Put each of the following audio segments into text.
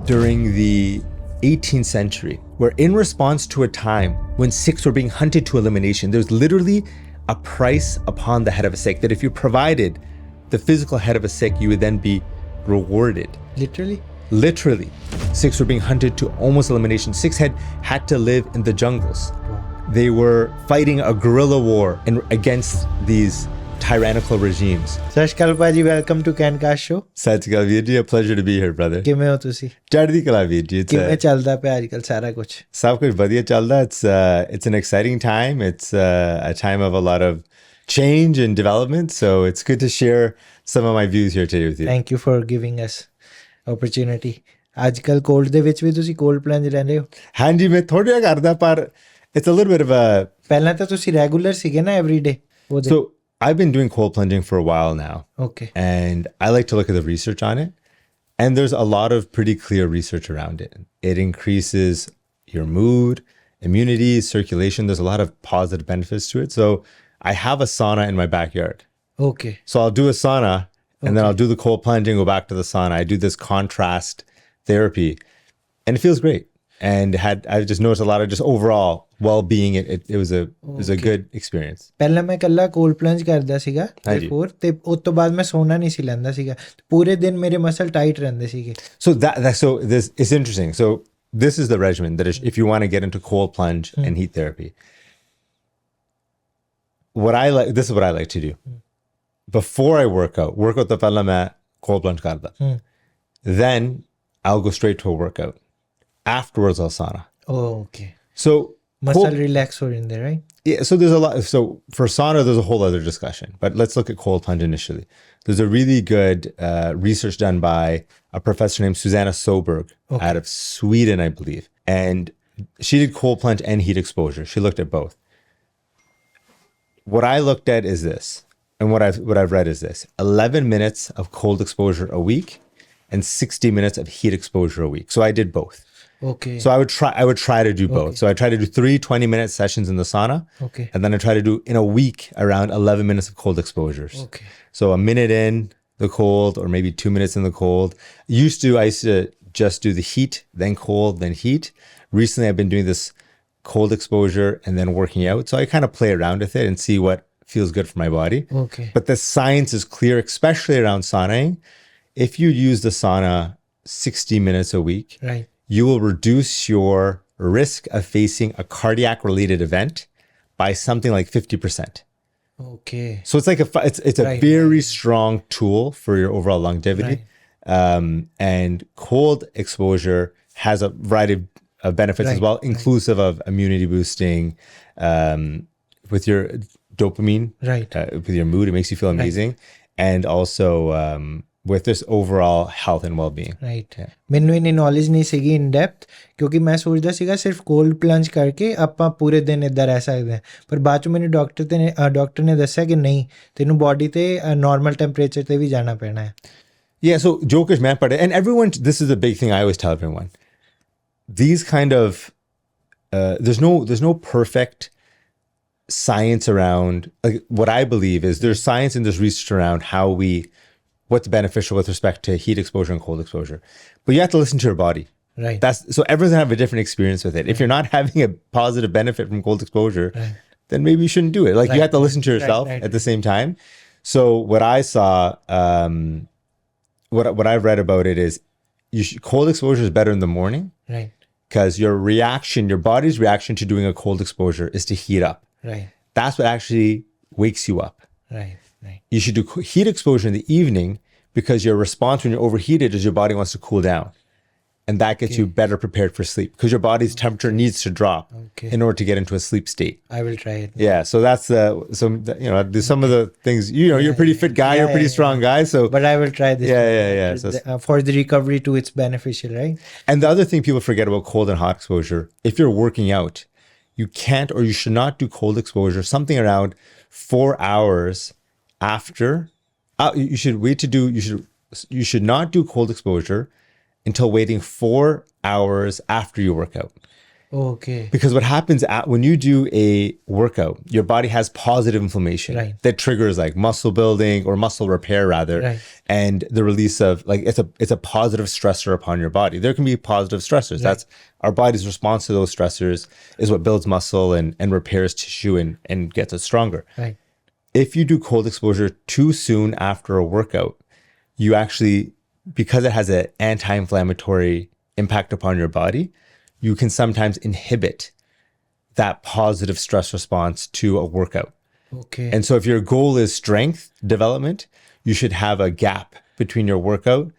during the 18th century, where in response to a time when Sikhs were being hunted to elimination, there's literally a price upon the head of a Sikh, that if you provided the physical head of a Sikh, you would then be rewarded. Literally? Literally. Sikhs were being hunted to almost elimination. Sikhs had to live in the jungles. They were fighting a guerrilla war against these tyrannical regimes. Sat Shri Akal Paji, welcome to Cancast Show. Sat Shri Akal Veer ji, a pleasure to be here, brother. ਕਿਵੇਂ ਹੋ ਤੁਸੀਂ? ਚੜ੍ਹਦੀ ਕਲਾ ਵੀਰ ਜੀ। ਕਿਵੇਂ ਚੱਲਦਾ ਪਿਆ ਅੱਜ ਕੱਲ ਸਾਰਾ ਕੁਝ? ਸਭ ਕੁਝ ਵਧੀਆ ਚੱਲਦਾ। It's an exciting time. It's a time of a lot of change and development. So it's good to share some of my views here today with you. Thank you for giving us opportunity. ਅੱਜ ਕੱਲ cold ਦੇ ਵਿੱਚ ਵੀ ਤੁਸੀਂ cold ਪਲੰਜ ਲੈਂਦੇ ਹੋ? ਹਾਂਜੀ, ਮੈਂ ਥੋੜ੍ਹਾ ਜਿਹਾ ਕਰਦਾ, ਪਰ it's a little bit of a... ਪਹਿਲਾਂ ਤਾਂ ਤੁਸੀਂ ਰੈਗੂਲਰ ਸੀਗੇ ਨਾ everyday? So I've been doing cold plunging for a while now. Okay. And I like to look at the research on it. And there's a lot of pretty clear research around it. It increases your mood, immunity, circulation. There's a lot of positive benefits to it. So I have a sauna in my backyard. Okay. So I'll do a sauna and then I'll do the cold plunging, go back to the sauna. I do this contrast therapy and it feels great. And I just noticed a lot of just overall well-being. It was a good experience. ਪਹਿਲਾਂ ਮੈਂ ਇਕੱਲਾ cold ਪਲੰਜ ਕਰਦਾ ਸੀਗਾ before, ਤੇ ਉਸ ਤੋਂ ਬਾਅਦ ਮੈਂ ਸੋਣਾ ਨਹੀਂ ਸੀ ਲੈਂਦਾ ਸੀਗਾ, ਪੂਰੇ ਦਿਨ ਮੇਰੇ ਮਸਲ ਟਾਈਟ ਰਹਿੰਦੇ ਸੀਗੇ. So this is interesting. So this is the regimen that if you want to get into cold plunge and heat therapy, this is what I like to do. Before I work out ਤੋਂ ਪਹਿਲਾਂ ਮੈਂ cold plunge ਕਰਦਾ. Then I'll go straight to a workout. Afterwards, I'll sauna. Oh, okay. So muscle relax or in there, right? Yeah. So there's a lot. So for sauna, there's a whole other discussion. But let's look at cold plunge initially. There's a really good research done by a professor named Susanna Soberg out of Sweden, I believe, and she did cold plunge and heat exposure. She looked at both. What I looked at is this, and what I've read is this: 11 minutes of cold exposure a week, and 60 minutes of heat exposure a week. So I did both. Okay. So I would try to do both. So I try to do 3 20-minute sessions in the sauna. Okay. And then I try to do in a week around 11 minutes of cold exposures. Okay. So a minute in the cold, or maybe 2 minutes in the cold. I used to just do the heat, then cold, then heat. Recently I've been doing this cold exposure and then working out. So I kind of play around with it and see what feels good for my body. Okay. But the science is clear, especially around saunaing. If you use the sauna 60 minutes a week, right, you will reduce your risk of facing a cardiac-related event by something like 50%. Okay. So it's like it's a very strong tool for your overall longevity. Right. And cold exposure has a variety of benefits as well, inclusive of immunity boosting, with your dopamine, with your mood. It makes you feel amazing. And also with this overall health and well-being. Right. ਮੈਨੂੰ ਇਨੀ knowledge ਨਹੀਂ ਸੀਗੀ in depth, ਕਿਉਂਕਿ ਮੈਂ ਸੋਚਦਾ ਸੀਗਾ ਸਿਰਫ cold ਪਲੰਜ ਕਰਕੇ ਆਪਾਂ ਪੂਰੇ ਦਿਨ ਇੱਦਾਂ ਰਹਿ ਸਕਦੇ ਹਾਂ, ਪਰ ਬਾਅਦ 'ਚ ਮੈਨੂੰ ਡਾਕਟਰ ਨੇ ਦੱਸਿਆ ਕਿ ਨਹੀਂ, ਤੈਨੂੰ ਬੋਡੀ ਤੇ ਨਾਰਮਲ ਟੈਂਪਰੇਚਰ ਤੇ ਵੀ ਜਾਣਾ ਪੈਣਾ ਹੈ. Yeah, so ਜੋ ਕੁਝ ਮੈਂ ਪੜ੍ਹਿਆ, and everyone, this is the big thing I always tell everyone, these kind of there's no perfect science around, like, what I believe is there's science and there's research around what's beneficial with respect to heat exposure and cold exposure. But you have to listen to your body. Right. So everyone's gonna have a different experience with it. If you're not having a positive benefit from cold exposure, then maybe you shouldn't do it. Like, you have to listen to yourself at the same time. So what I saw, what I've read about it is cold exposure is better in the morning. Right. Because your body's reaction to doing a cold exposure is to heat up. Right. That's what actually wakes you up. Right. Right. You should do heat exposure in the evening, because your response when you're overheated is your body wants to cool down. And that gets you better prepared for sleep, because your body's temperature needs to drop in order to get into a sleep state. I will try it. Yeah, so that's there's some of the things, you're a pretty fit guy, you're a pretty strong guy, so but I will try this. Yeah. So, for the recovery too, it's beneficial, right? And the other thing people forget about cold and hot exposure, if you're working out, you can't, or you should not do cold exposure something around 4 hours after. You should not do cold exposure until waiting 4 hours after you work out. Okay. Because what happens when you do a workout, your body has positive inflammation Right. that triggers like muscle building or muscle repair rather, Right. and the release of like it's a positive stressor upon your body. There can be positive stressors. Right. That's our body's response to those stressors is what builds muscle and repairs tissue and gets it stronger. Right. If you do cold exposure too soon after a workout, you actually, because it has an anti-inflammatory impact upon your body, you can sometimes inhibit that positive stress response to a workout. Okay. And so if your goal is strength development, you should have a gap between your workout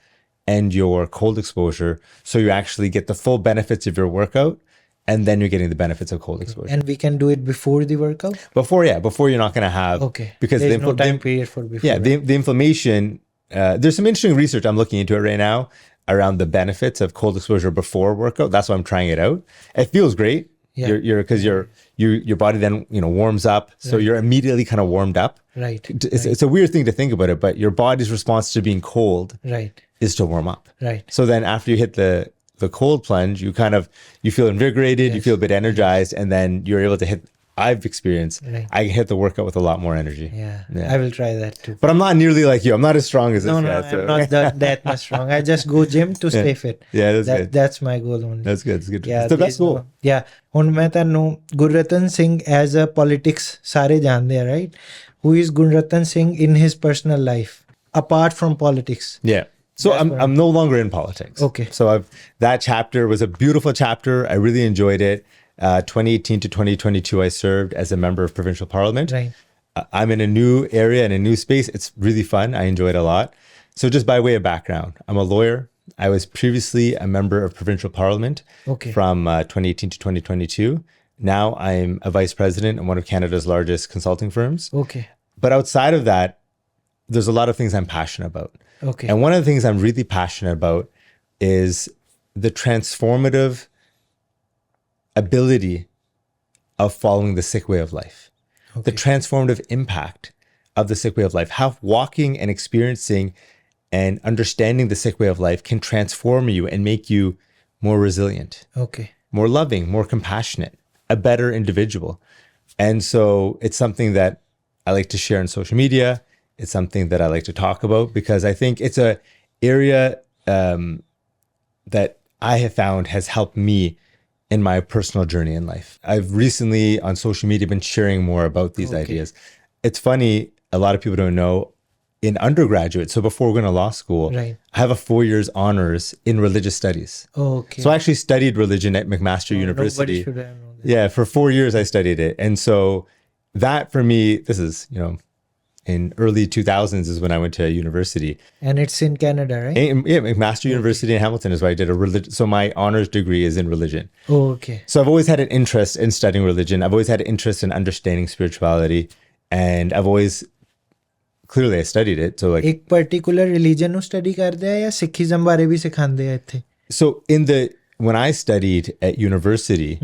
and your cold exposure so you actually get the full benefits of your workout, and then you're getting the benefits of cold exposure. And we can do it before the workout? Before you're not going to have... Okay. Because there's no time period for before. Yeah, the inflammation... there's some interesting research I'm looking into it right now around the benefits of cold exposure before workout. That's why I'm trying it out. It feels great. Yeah. Because your body then warms up, so you're immediately kind of warmed up. Right. It's a weird thing to think about it, but your body's response to being cold Right. is to warm up. Right. So then after you hit the cold plunge, you feel invigorated, you feel a bit energized, and then you're able to hit. I've experienced. Right. I hit the workout with a lot more energy. Yeah. I will try that too. But I'm not nearly like you. I'm not as strong as this guy. No, I'm not that much strong. I just go gym to stay fit. Yeah, that's good. That's my goal only. That's good. It's good. Yeah, It's the best goal. Yeah. ਹੁਣ ਮੈਂ ਤੁਹਾਨੂੰ Gurratan Singh as a politics ਸਾਰੇ ਜਾਣਦੇ ਆ, right? Who is Gurratan Singh in his personal life apart from politics? Yeah. So I'm no longer in politics. Okay. So that chapter was a beautiful chapter. I really enjoyed it. 2018 to 2022, I served as a member of Provincial Parliament. Right. I'm in a new area and a new space. It's really fun. I enjoy it a lot. So just by way of background, I'm a lawyer. I was previously a member of Provincial Parliament from 2018 to 2022. Now I'm a vice president in one of Canada's largest consulting firms. Okay. But outside of that, there's a lot of things I'm passionate about. Okay. And one of the things I'm really passionate about is the transformative ability of following the Sikh way of life. Okay. The transformative impact of the Sikh way of life. How walking and experiencing and understanding the Sikh way of life can transform you and make you more resilient, Okay. more loving, more compassionate, a better individual. And so it's something that I like to share on social media. It's something that I like to talk about because I think it's a area that I have found has helped me in my personal journey in life. I've recently on social media been sharing more about these ideas. It's funny, a lot of people don't know, in undergraduate, so before going to law school, Right. I have a 4 years honors in religious studies. Okay. So I actually studied religion at McMaster University. Nobody should have known that. Yeah, for 4 years I studied it. And so that for me, this is, in early 2000s is when I went to university. And it's in Canada, right? Yeah, McMaster University in Hamilton is where I did so my honors degree is in religion. Okay. So I've always had an interest in studying religion. I've always had an interest in understanding spirituality. And I've always, clearly I studied it. So like, एक particular religion ਨੂੰ study ਕਰਦੇ ਆ ਜਾਂ Sikhism ਬਾਰੇ ਵੀ ਸਿਖਾਉਂਦੇ ਆ ਇੱਥੇ? so when I studied at university,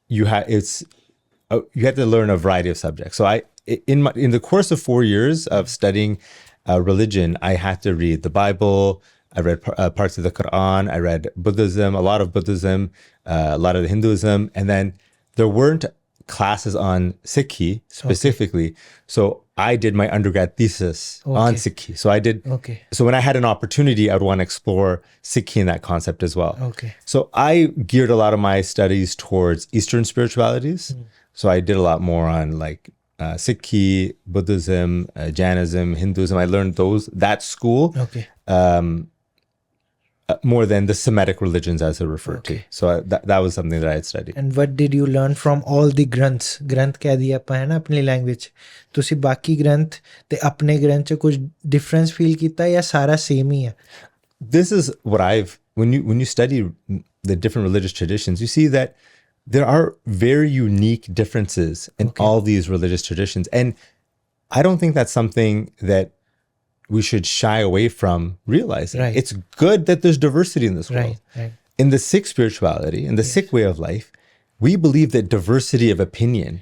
you had to learn a variety of subjects. So in the course of 4 years of studying religion, I had to read the Bible. I read parts of the Quran. I read Buddhism, a lot of Buddhism, a lot of the Hinduism, and then there weren't classes on Sikhi specifically. So I did my undergrad thesis on Sikhi. So I did. Okay. So when I had an opportunity, I would want to explore Sikhi and that concept as well. Okay. So I geared a lot of my studies towards Eastern spiritualities. So I did a lot more on like Sikhi, Buddhism, Jainism, Hinduism. I learned that school more than the Semitic religions as they're referred to. So that was something that I had studied. And what did you learn from all the granths? Granth ਕਹਿ ਦਿਆ ਆਪਾਂ ਹੈ ਨਾ ਆਪਣੀ language, ਤੁਸੀਂ ਬਾਕੀ ਗ੍ਰੰਥ ਤੇ ਆਪਣੇ ਗ੍ਰੰਥ 'ਚ ਕੁਝ ਡਿਫਰੈਂਸ ਫੀਲ ਕੀਤਾ ਜਾਂ ਸਾਰਾ ਸੇਮ ਹੀ ਆ? This is what when you study the different religious traditions, you see that there are very unique differences in all these religious traditions. And I don't think that's something that we should shy away from realizing. Right. It's good that there's diversity in this world. Right. In the Sikh spirituality, in the Sikh way of life, we believe that diversity of opinion,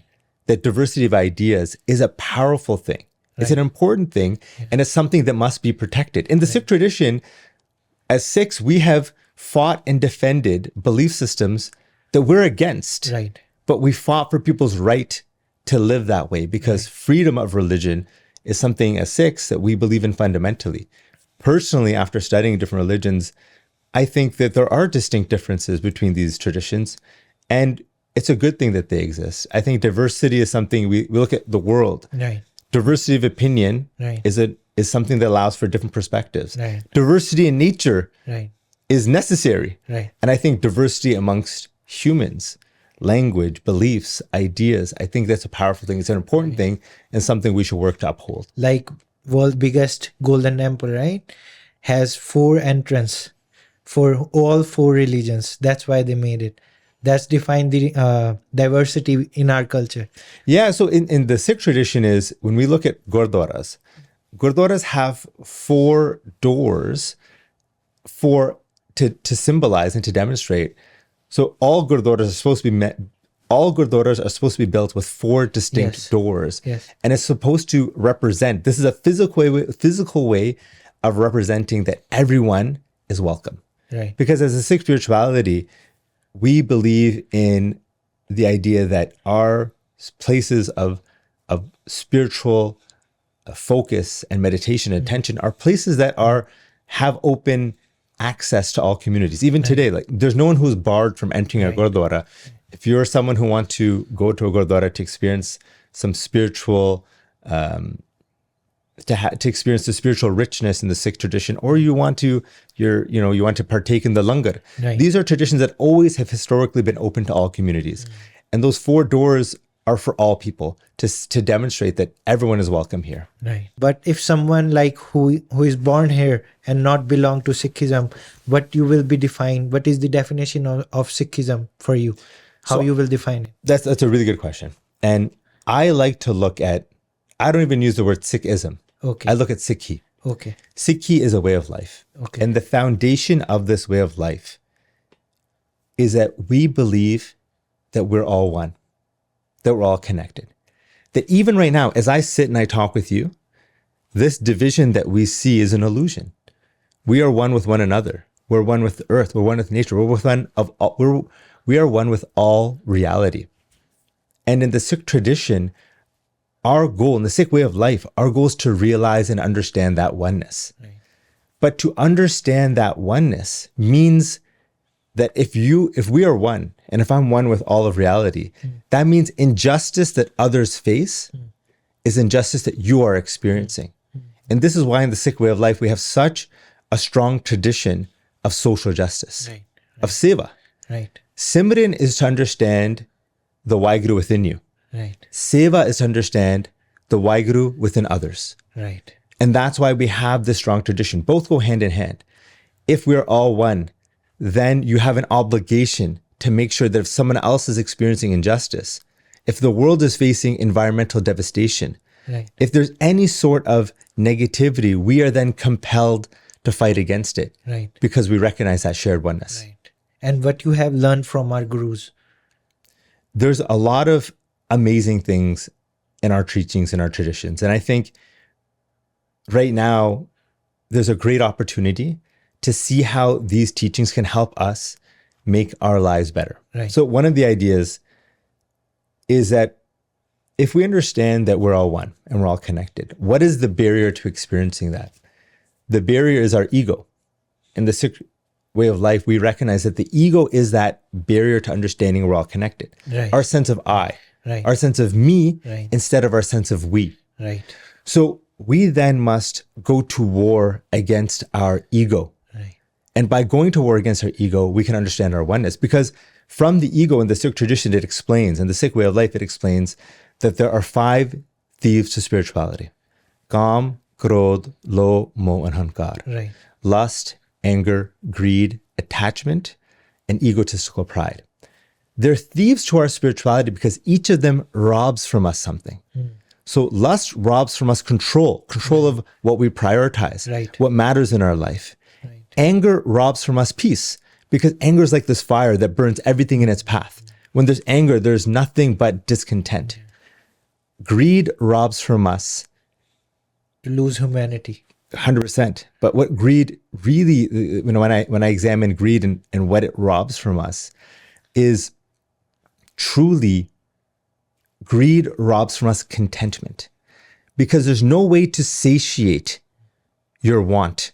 that diversity of ideas is a powerful thing. Right. It's an important thing, and it's something that must be protected. In the Sikh tradition, as Sikhs, we have fought and defended belief systems that we're against. Right. But we fought for people's right to live that way because freedom of religion is something as Sikhs that we believe in fundamentally. Personally, after studying different religions, I think that there are distinct differences between these traditions, and it's a good thing that they exist. I think diversity is something we look at the world. Right. Diversity of opinion Right. is something that allows for different perspectives. Right. Diversity in nature Right. is necessary. Right. And I think diversity amongst humans, language, beliefs, ideas, I think that's a powerful thing. It's an important thing and something we should work to uphold. Like world's biggest golden temple, right? Has 4 entrances for all 4 religions. That's why they made it. That's defined the diversity in our culture. Yeah, so in the Sikh tradition is, when we look at gurdwaras have 4 doors to symbolize and to demonstrate. So all gurdwaras are supposed to be built with 4 distinct doors. Yes. And it's supposed to represent, this is a physical way of representing that everyone is welcome. Right. Because as a Sikh spirituality, we believe in the idea that our places of spiritual focus and meditation and attention are places that have open access to all communities. Even today, like there's no one who's barred from entering a gurdwara. If you're someone who wants to go to a gurdwara to experience some spiritual to experience the spiritual richness in the Sikh tradition, or you want to partake in the langar. Right. These are traditions that always have historically been open to all communities. And those 4 doors are for all people to demonstrate that everyone is welcome here. Right. But if someone like who is born here and not belong to Sikhism, what you will be defined? What is the definition of Sikhism for you? How you will define it? That's a really good question. And I like to look at, I don't even use the word Sikhism. Okay. I look at Sikhi. Okay. Sikhi is a way of life. Okay. And the foundation of this way of life is that we believe that we're all one, that we're all connected. That even right now, as I sit and I talk with you, this division that we see is an illusion. We are one with one another. We're one with the earth. We're one with nature. We are one with all reality. And in the Sikh tradition, our goal in the Sikh way of life, our goal is to realize and understand that oneness. Right. But to understand that oneness means that if we are one, and if I'm one with all of reality, that means injustice that others face is injustice that you are experiencing. And this is why in the Sikh way of life, we have such a strong tradition of social justice, Right. of seva. Right. Simran is to understand the Waheguru within you. Right. Seva is to understand the Waheguru within others. Right. And that's why we have this strong tradition. Both go hand in hand. If we're all one, then you have an obligation to make sure that if someone else is experiencing injustice, if the world is facing environmental devastation, Right. if there's any sort of negativity, we are then compelled to fight against it. Right. Because we recognize that shared oneness. Right. And what you have learned from our gurus. There's a lot of amazing things in our teachings and our traditions. And I think right now, there's a great opportunity to see how these teachings can help us make our lives better. Right. So one of the ideas is that if we understand that we're all one and we're all connected, what is the barrier to experiencing that? The barrier is our ego. In the Sikh way of life, we recognize that the ego is that barrier to understanding we're all connected. Right. Our sense of I, Right. our sense of me, Right. instead of our sense of we. Right. So we then must go to war against our ego. Right. And by going to war against our ego, we can understand our oneness. Because from the ego in the Sikh tradition, it explains, in the Sikh way of life, it explains that there are 5 thieves to spirituality. Kam, Krodh, Lo, Moh, and Hankar. Right. Lust, anger, greed, attachment, and egotistical pride. They're thieves to our spirituality because each of them robs from us something. So lust robs from us control of what we prioritize, Right. what matters in our life. Right. Anger robs from us peace because anger is like this fire that burns everything in its path. When there's anger, there's nothing but discontent. Greed robs from us To lose humanity. 100%. But what greed really, when I examine greed and what it robs from us is truly, greed robs from us contentment, because there's no way to satiate your want.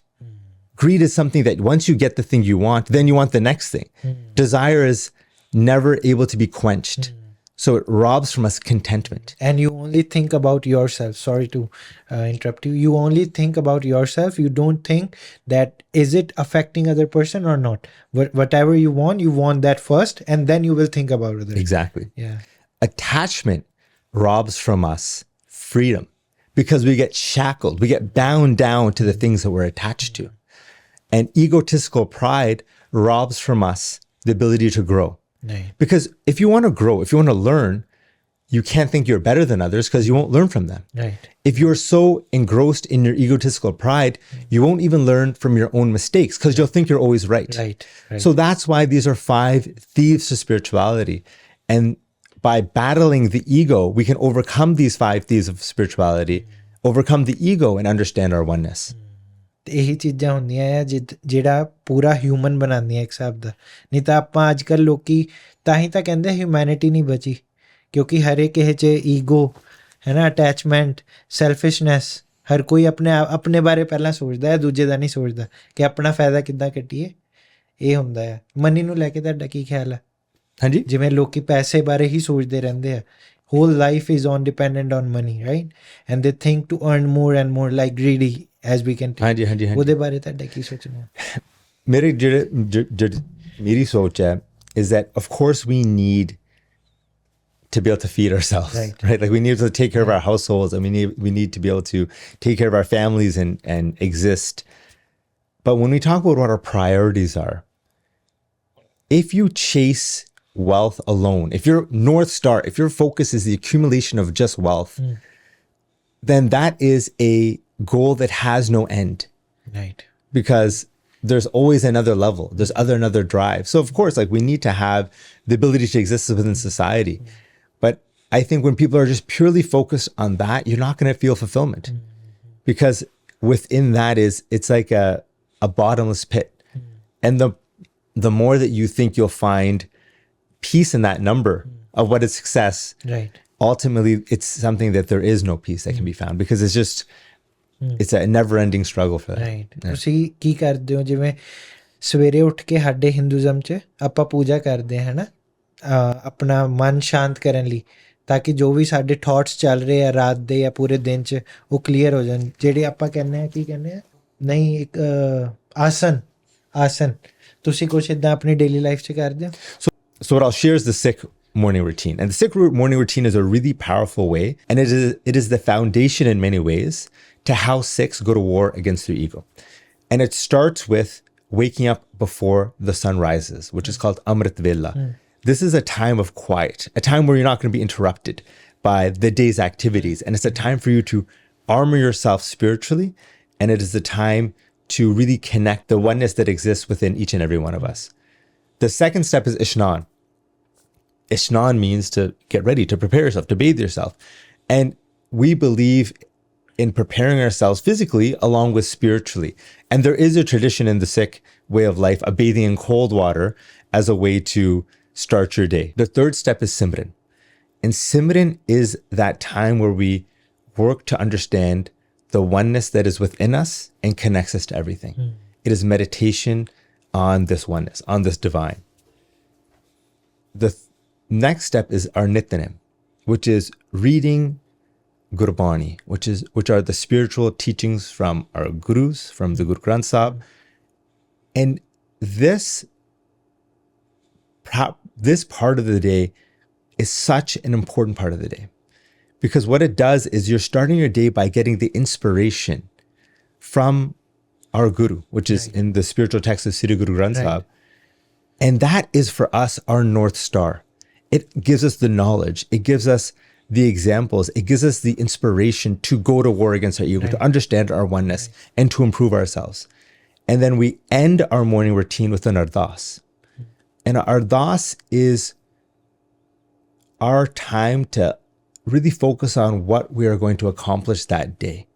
Greed is something that once you get the thing you want, then you want the next thing. Desire is never able to be quenched. So it robs from us contentment. And you only think about yourself. Sorry to interrupt you. You only think about yourself. You don't think that is it affecting other person or not. Whatever you want that first, and then you will think about others. Exactly. Yeah. Attachment robs from us freedom, because we get shackled, we get bound down to the things that we're attached to. And egotistical pride robs from us the ability to grow. Right. Because if you want to grow, if you want to learn, you can't think you're better than others because you won't learn from them. Right. If you're so engrossed in your egotistical pride, you won't even learn from your own mistakes because you'll think you're always right. Right. So that's why these are 5 thieves to spirituality. And by battling the ego, we can overcome these 5 thieves of spirituality, overcome the ego and understand our oneness. ਇਹੀ ਚੀਜ਼ਾਂ ਹੁੰਦੀਆਂ ਆ ਜਿਹੜਾ ਪੂਰਾ human ਬਣਾਉਂਦੀਆਂ ਇੱਕ ਹਿਸਾਬ ਦਾ। ਨਹੀਂ ਤਾਂ ਆਪਾਂ ਅੱਜ ਕੱਲ੍ਹ ਲੋਕੀ ਤਾਂ ਹੀ ਤਾਂ ਕਹਿੰਦੇ ਹਿਊਮੈਨਿਟੀ ਨਹੀਂ ਬਚੀ, ਕਿਉਂਕਿ ਹਰ ਕਿਸੇ 'ਚ ਈਗੋ ਹੈ ਨਾ, ਅਟੈਚਮੈਂਟ, ਸੈਲਫਿਸ਼ਨੈਸ। ਹਰ ਕੋਈ ਆਪਣੇ ਬਾਰੇ ਪਹਿਲਾਂ ਸੋਚਦਾ ਹੈ, ਦੂਜੇ ਦਾ ਨਹੀਂ ਸੋਚਦਾ ਕਿ ਆਪਣਾ ਫਾਇਦਾ ਕਿੱਦਾਂ ਕੱਢੀਏ। ਇਹ ਹੁੰਦਾ ਆ। ਮਨੀ ਨੂੰ ਲੈ ਕੇ ਤੁਹਾਡਾ ਕੀ ਖਿਆਲ ਹੈ? ਹਾਂਜੀ, ਜਿਵੇਂ ਲੋਕੀ ਪੈਸੇ ਬਾਰੇ ਹੀ ਸੋਚਦੇ ਰਹਿੰਦੇ ਆ। whole life is dependent on money, right? And they think to earn more and more, like greedy as we can. ਹਾਂਜੀ ਹਾਂਜੀ ਹਾਂਜੀ। ਉਹਦੇ ਬਾਰੇ ਤੁਹਾਡਾ ਕੀ ਸੋਚਣਾ? ਮੇਰੀ ਸੋਚ ਹੈ is that of course we need to be able to feed ourselves, right? Like we need to take care of our households, and we need to be able to take care of our families and exist. But when we talk about what our priorities are, if you chase wealth alone, if your North Star, if your focus is the accumulation of just wealth, then that is a goal that has no end. Right. Because there's always another level. There's another drive. So of course, like we need to have the ability to exist within society. But I think when people are just purely focused on that, you're not going to feel fulfillment. Because within that it's like a bottomless pit. And the more that you think you'll find peace in that number of what is success, right, ultimately it's something that there is no peace that can be found, because it's just it's a never-ending struggle for that. right. ਤੁਸੀਂ ਕੀ ਕਰਦੇ ਹੋ? ਜਿਵੇਂ ਸਵੇਰੇ ਉੱਠ ਕੇ ਸਾਡੇ ਹਿੰਦੂਜ਼ਮ 'ਚ ਆਪਾਂ ਪੂਜਾ ਕਰਦੇ ਹਾਂ ਨਾ, ਆਪਣਾ ਮਨ ਸ਼ਾਂਤ ਕਰਨ ਲਈ, ਤਾਂ ਕਿ ਜੋ ਵੀ ਸਾਡੇ ਥਾਟਸ ਚੱਲ ਰਹੇ ਆ ਰਾਤ ਦੇ ਜਾਂ ਪੂਰੇ ਦਿਨ 'ਚ ਉਹ ਕਲੀਅਰ ਹੋ ਜਾਣ। ਜਿਹੜੇ ਆਪਾਂ ਕਹਿੰਦੇ ਹਾਂ, ਕੀ ਕਹਿੰਦੇ ਆ, ਨਹੀਂ, ਇੱਕ ਆਸਨ ਤੁਸੀਂ ਕੁਛ ਇੱਦਾਂ ਆਪਣੀ ਡੇਲੀ ਲਾਈਫ 'ਚ ਕਰਦੇ ਹੋ? So what I'll share is the Sikh morning routine. And the Sikh morning routine is a really powerful way, and it is the foundation in many ways to how Sikhs go to war against their ego. And it starts with waking up before the sun rises, which is called Amrit Vela. This is a time of quiet, a time where you're not going to be interrupted by the day's activities. And it's a time for you to armor yourself spiritually. And it is the time to really connect the oneness that exists within each and every one of us. The second step is Ishnan. Ishnan means to get ready, to prepare yourself, to bathe yourself. And we believe in preparing ourselves physically along with spiritually. And there is a tradition in the Sikh way of life of bathing in cold water as a way to start your day. The third step is Simran. And Simran is that time where we work to understand the oneness that is within us and connects us to everything. It is meditation on this oneness, on this divine. The next step is our Nityanim, which is reading Gurbani, which are the spiritual teachings from our Gurus, from the Guru Granth Sahib. And this part of the day is such an important part of the day, because what it does is you're starting your day by getting the inspiration from our Guru, which is in the spiritual text of Sikh Guru Granth Sahib. And that is for us our North Star. It gives us the knowledge. It gives us the examples. It gives us the inspiration to go to war against our ego, to understand our oneness, and to improve ourselves. And then we end our morning routine with an ardas. And ardas is our time to really focus on what we are going to accomplish that day.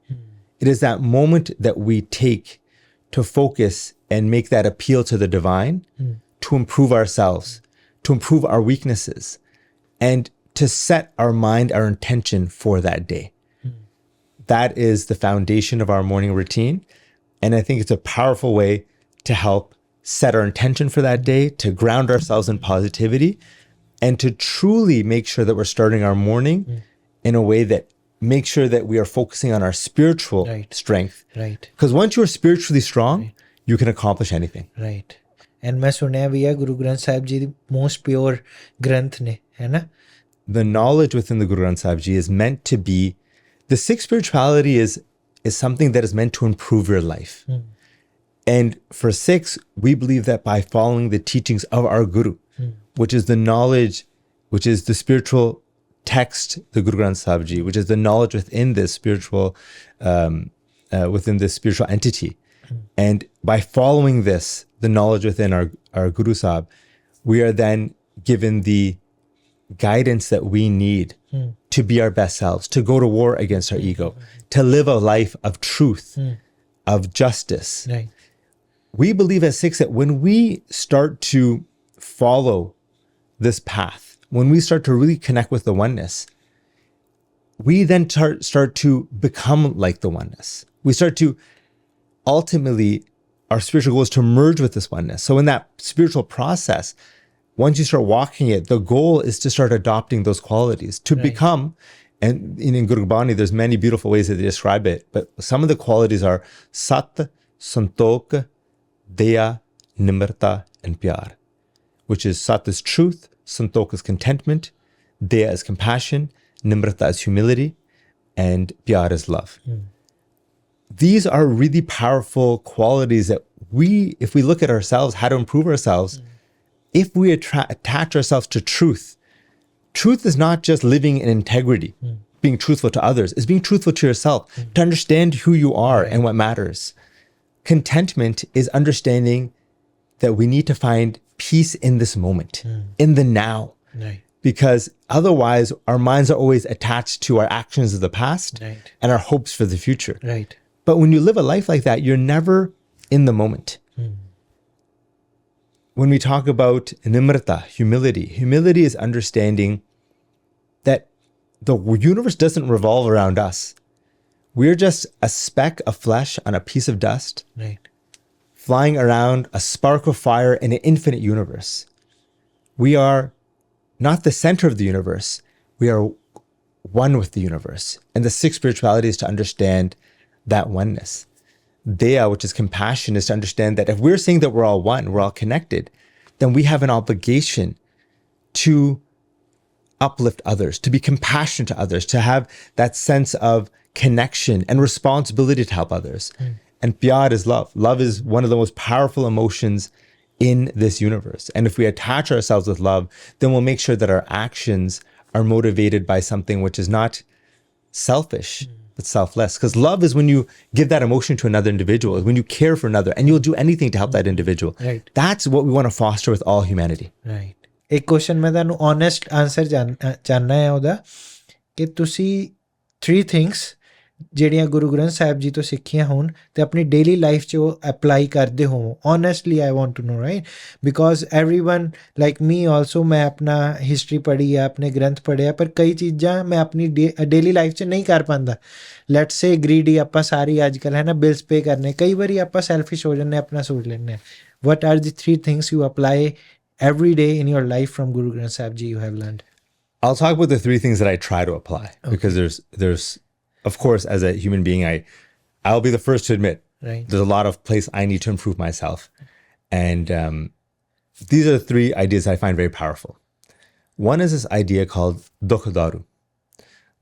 It is that moment that we take to focus and make that appeal to the divine, to improve ourselves, to improve our weaknesses, and to set our mind, our intention for that day. That is the foundation of our morning routine. And I think it's a powerful way to help set our intention for that day, to ground ourselves in positivity, and to truly make sure that we're starting our morning in a way that makes sure that we are focusing on our spiritual strength. Right. Because once you're spiritually strong, you can accomplish anything. Right. And मैं सुनया भी है गुरु ग्रंथ साहिब जी दी most pure ग्रंथ ने, है ना? The knowledge within the Guru Granth Sahib Ji is meant to be, the Sikh spirituality is something that is meant to improve your life. And for Sikhs, we believe that by following the teachings of our Guru, which is the knowledge, which is the spiritual text, the Guru Granth Sahib Ji, which is the knowledge within this spiritual, within this spiritual entity. And by following this, the knowledge within our Guru Sahib, we are then given the guidance that we need to be our best selves, to go to war against our ego, to live a life of truth, of justice. Right. We believe as Sikhs that when we start to follow this path, when we start to really connect with the oneness, we then start to become like the oneness. We start to ultimately, our spiritual goal is to merge with this oneness. So in that spiritual process, once you start walking it, the goal is to start adopting those qualities, to become, and in Guru Bani, there's many beautiful ways that they describe it, but some of the qualities are Sat, Santok, Daya, Nimrata, and Pyar, which is Sat is truth, Santok is contentment, Daya is compassion, Nimrata is humility, and Pyar is love. These are really powerful qualities that if we look at ourselves, how to improve ourselves, if we attach ourselves to truth, truth is not just living in integrity, being truthful to others, it's being truthful to yourself, to understand who you are and what matters. Contentment is understanding that we need to find peace in this moment, in the now. Right. Because otherwise, our minds are always attached to our actions of the past and our hopes for the future. Right. But when you live a life like that, you're never in the moment. When we talk about nimrata, humility is understanding that the universe doesn't revolve around us. We're just a speck of flesh on a piece of dust, flying around a spark of fire in an infinite universe. We are not the center of the universe. We are one with the universe. And the Sikh spirituality is to understand that oneness. Daya, which is compassion, is to understand that if we're saying that we're all one, we're all connected, then we have an obligation to uplift others, to be compassionate to others, to have that sense of connection and responsibility to help others. And pyar is love. Love is one of the most powerful emotions in this universe. And if we attach ourselves with love, then we'll make sure that our actions are motivated by something which is not selfish, but selfless. Because love is when you give that emotion to another individual, when you care for another, and you'll do anything to help that individual. Right. That's what we want to foster with all humanity. Right. एक question मैं ਤੁਹਾਨੂੰ honest answer ਜਾਨਣਾ ਹੈ ਉਹਦਾ ਕਿ ਤੁਸੀਂ 3 things ਜਿਹੜੀਆਂ ਗੁਰੂ ਗ੍ਰੰਥ ਸਾਹਿਬ ਜੀ ਤੋਂ ਸਿੱਖੀਆਂ ਹੋਣ ਤੇ ਆਪਣੀ ਡੇਲੀ ਲਾਈਫ 'ਚ ਉਹ ਅਪਲਾਈ ਕਰਦੇ ਹੋ honestly I want to know, right? Because everyone like me also, ਮੈਂ ਆਪਣਾ ਹਿਸਟਰੀ ਪੜ੍ਹੀ ਆ, ਆਪਣੇ ਗ੍ਰੰਥ ਪੜ੍ਹਿਆ, ਪਰ ਕਈ ਚੀਜ਼ਾਂ ਮੈਂ ਆਪਣੀ ਡੇਲੀ ਲਾਈਫ 'ਚ ਨਹੀਂ ਕਰ ਪਾਉਂਦਾ. ਲੈਟਸ ਸੇ ਗ੍ਰੀਡੀ ਆਪਾਂ ਸਾਰੀ ਅੱਜ ਕੱਲ੍ਹ ਹੈ ਨਾ ਬਿਲਸ ਪੇ ਕਰਨੇ, ਕਈ ਵਾਰੀ ਆਪਾਂ ਸੈਲਫਿਸ਼ ਹੋ ਜਾਂਦੇ, ਆਪਣਾ ਸੋਚ ਲੈਂਦੇ ਹਾਂ. What are the 3 things you apply every day in your life from Guru Granth Sahib Ji you have learned? I'll talk about the 3 things that I try to apply, because there's of course, as a human being, I'll be the first to admit there's a lot of place I need to improve myself. And these are the 3 ideas I find very powerful. One is this idea called Dukhdaru.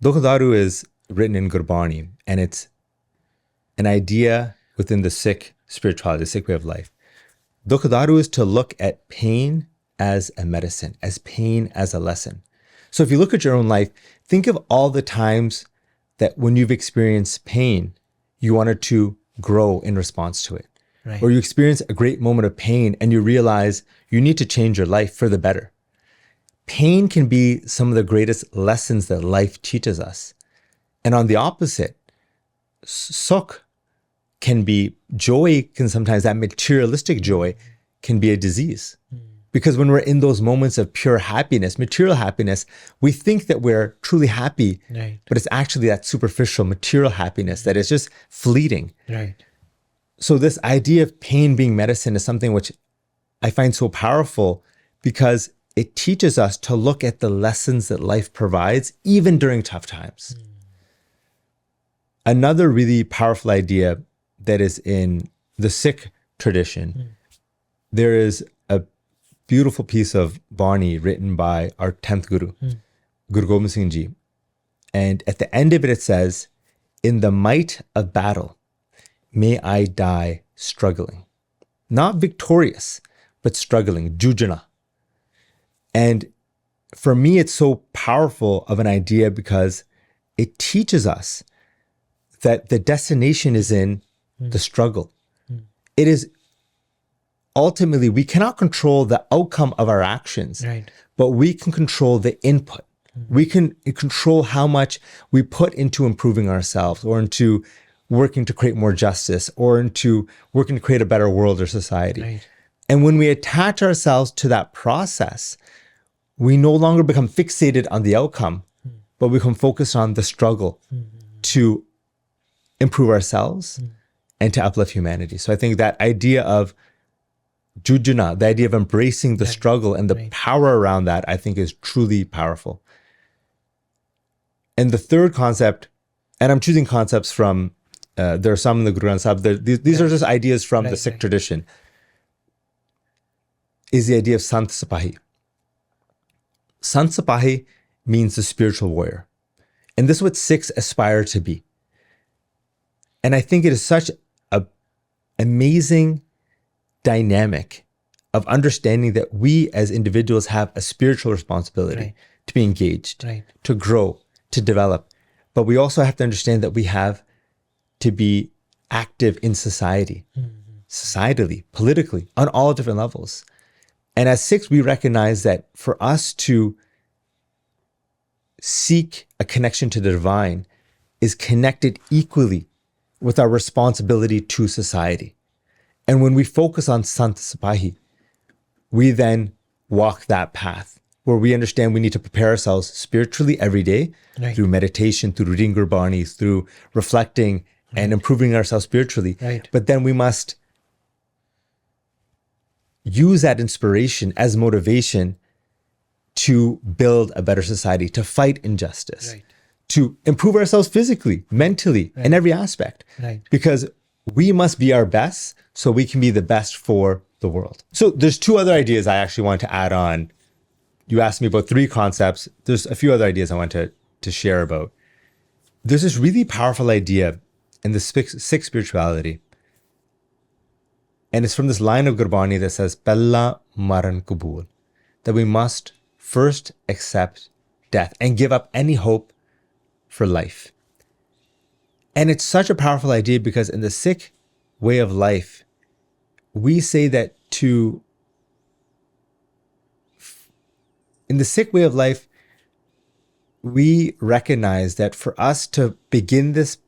Dukhdaru is written in Gurbani, and it's an idea within the Sikh spirituality, the Sikh way of life. Dukhdaru is to look at pain as a medicine, as pain as a lesson. So if you look at your own life, think of all the times that when you've experienced pain, you wanted to grow in response to it. Right. Or you experience a great moment of pain and you realize you need to change your life for the better. Pain can be some of the greatest lessons that life teaches us. And on the opposite, sukh can be, joy can sometimes, that materialistic joy can be a disease. Because when we're in those moments of pure happiness, material happiness, we think that we're truly happy, Right. but it's actually that superficial material happiness that is just fleeting. Right. So this idea of pain being medicine is something which I find so powerful because it teaches us to look at the lessons that life provides, even during tough times. Another really powerful idea that is in the Sikh tradition, there is a beautiful piece of Bani written by our 10th Guru, Guru Granth Singh Ji. And at the end of it, it says, "In the might of battle, may I die struggling." Not victorious, but struggling, jujana. And for me, it's so powerful of an idea because it teaches us that the destination is in the struggle. It is ultimately, we cannot control the outcome of our actions, Right. but we can control the input. We can control how much we put into improving ourselves or into working to create more justice or into working to create a better world or society. Right. And when we attach ourselves to that process, we no longer become fixated on the outcome, but we can focus on the struggle to improve ourselves and to uplift humanity. So I think that idea of jujuna, the idea of embracing the struggle and the power around that, I think is truly powerful. And the third concept, and I'm choosing concepts from, there are some in the Guru Granth Sahib, these are just ideas from the Sikh tradition, is the idea of Sant Sipahi. Sant Sipahi means the spiritual warrior. And this is what Sikhs aspire to be. And I think it is such an amazing dynamic of understanding that we as individuals have a spiritual responsibility to be engaged, to grow, to develop. But we also have to understand that we have to be active in society, societally, politically, on all different levels. And as Sikhs, we recognize that for us to seek a connection to the divine is connected equally with our responsibility to society. And when we focus on Sant Sipahi, we then walk that path where we understand we need to prepare ourselves spiritually every day through meditation, through reading Gurbani, through reflecting and improving ourselves spiritually. But then we must use that inspiration as motivation to build a better society, to fight injustice, to improve ourselves physically, mentally, in every aspect. Because we must be our best so we can be the best for the world. So there's two other ideas I actually want to add on. You asked me about three concepts. There's a few other ideas I want to share about. There's this really powerful idea in the Sikh spirituality. And it's from this line of Gurbani that says, "Pehla maran kabul," that we must first accept death and give up any hope for life. And it's such a powerful idea because in the Sikh way of life, we say that in the Sikh way of life, we recognize that for us to begin this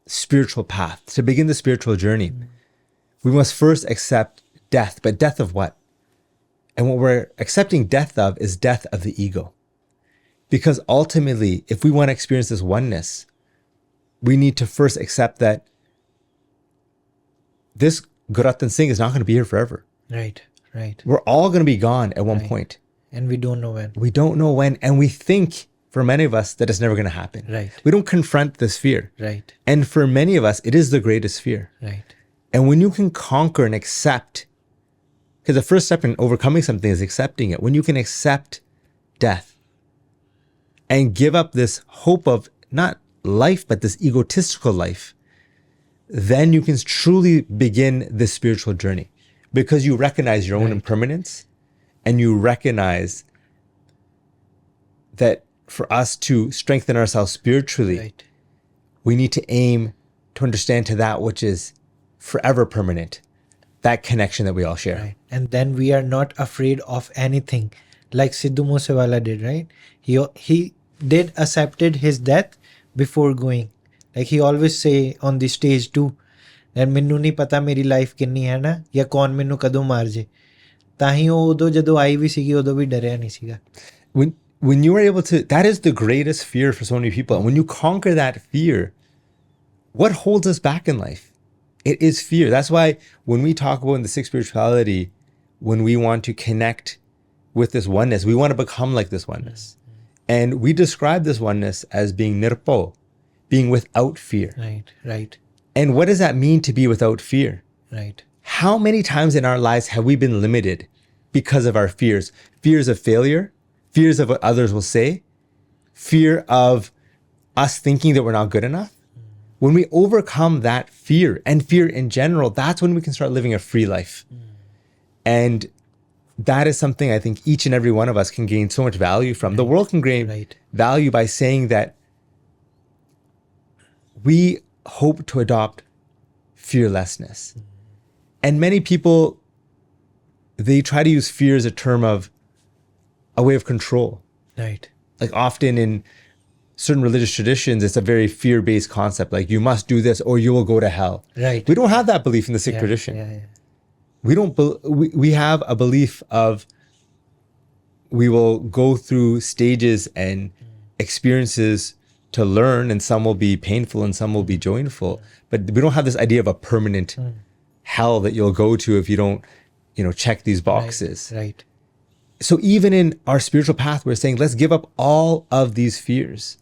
spiritual path, to begin the spiritual journey, we must first accept death. But death of what? And what we're accepting death of is death of the ego. Because ultimately, if we want to experience this oneness, we need to first accept that this Gurratan Singh is not going to be here forever. Right. We're all going to be gone at one point. And we don't know when. We don't know when. And we think, for many of us, that it's never going to happen. We don't confront this fear. And for many of us, it is the greatest fear. And when you can conquer and accept, because the first step in overcoming something is accepting it. When you can accept death and give up this hope of not life, but this egotistical life, then you can truly begin this spiritual journey because you recognize your own impermanence and you recognize that for us to strengthen ourselves spiritually, we need to aim to understand to that which is forever permanent, that connection that we all share. And then we are not afraid of anything like Sidhu Moosewala did, right? He did accepted his death before going. Like he always say on the stage too, that मैनू नहीं पता मेरी life किन्नी है ना या कौन मैनू कदों मार जे. ਤਾਂ ਹੀ ਉਹ ਉਦੋਂ ਜਦੋਂ ਆਈ ਵੀ ਸੀਗੀ ਉਦੋਂ ਵੀ ਡਰਿਆ ਨਹੀਂ ਸੀਗਾ. When you are able to, that is the greatest fear for so many people. And when you conquer that fear, what holds us back in life? It is fear. That's why when we talk about in the Sikh spirituality, when we want to connect with this oneness, we want to become like this oneness. And we describe this oneness as being nirpo, being without fear. Right. And what does that mean to be without fear? Right. How many times in our lives have we been limited because of our fears? Fears of failure, fears of what others will say, fear of us thinking that we're not good enough. When we overcome that fear and fear in general, that's when we can start living a free life. And that is something I think each and every one of us can gain so much value from. The world can gain value by saying that we hope to adopt fearlessness. And many people, they try to use fear as a term of a way of control. Right. Like often in certain religious traditions, it's a very fear-based concept. Like you must do this or you will go to hell. Right. We don't have that belief in the Sikh tradition. We don't. We have a belief of we will go through stages and experiences to learn, and some will be painful and some will be joyful. But we don't have this idea of a permanent hell that you'll go to if you don't, check these boxes. Right. So even in our spiritual path, we're saying, let's give up all of these fears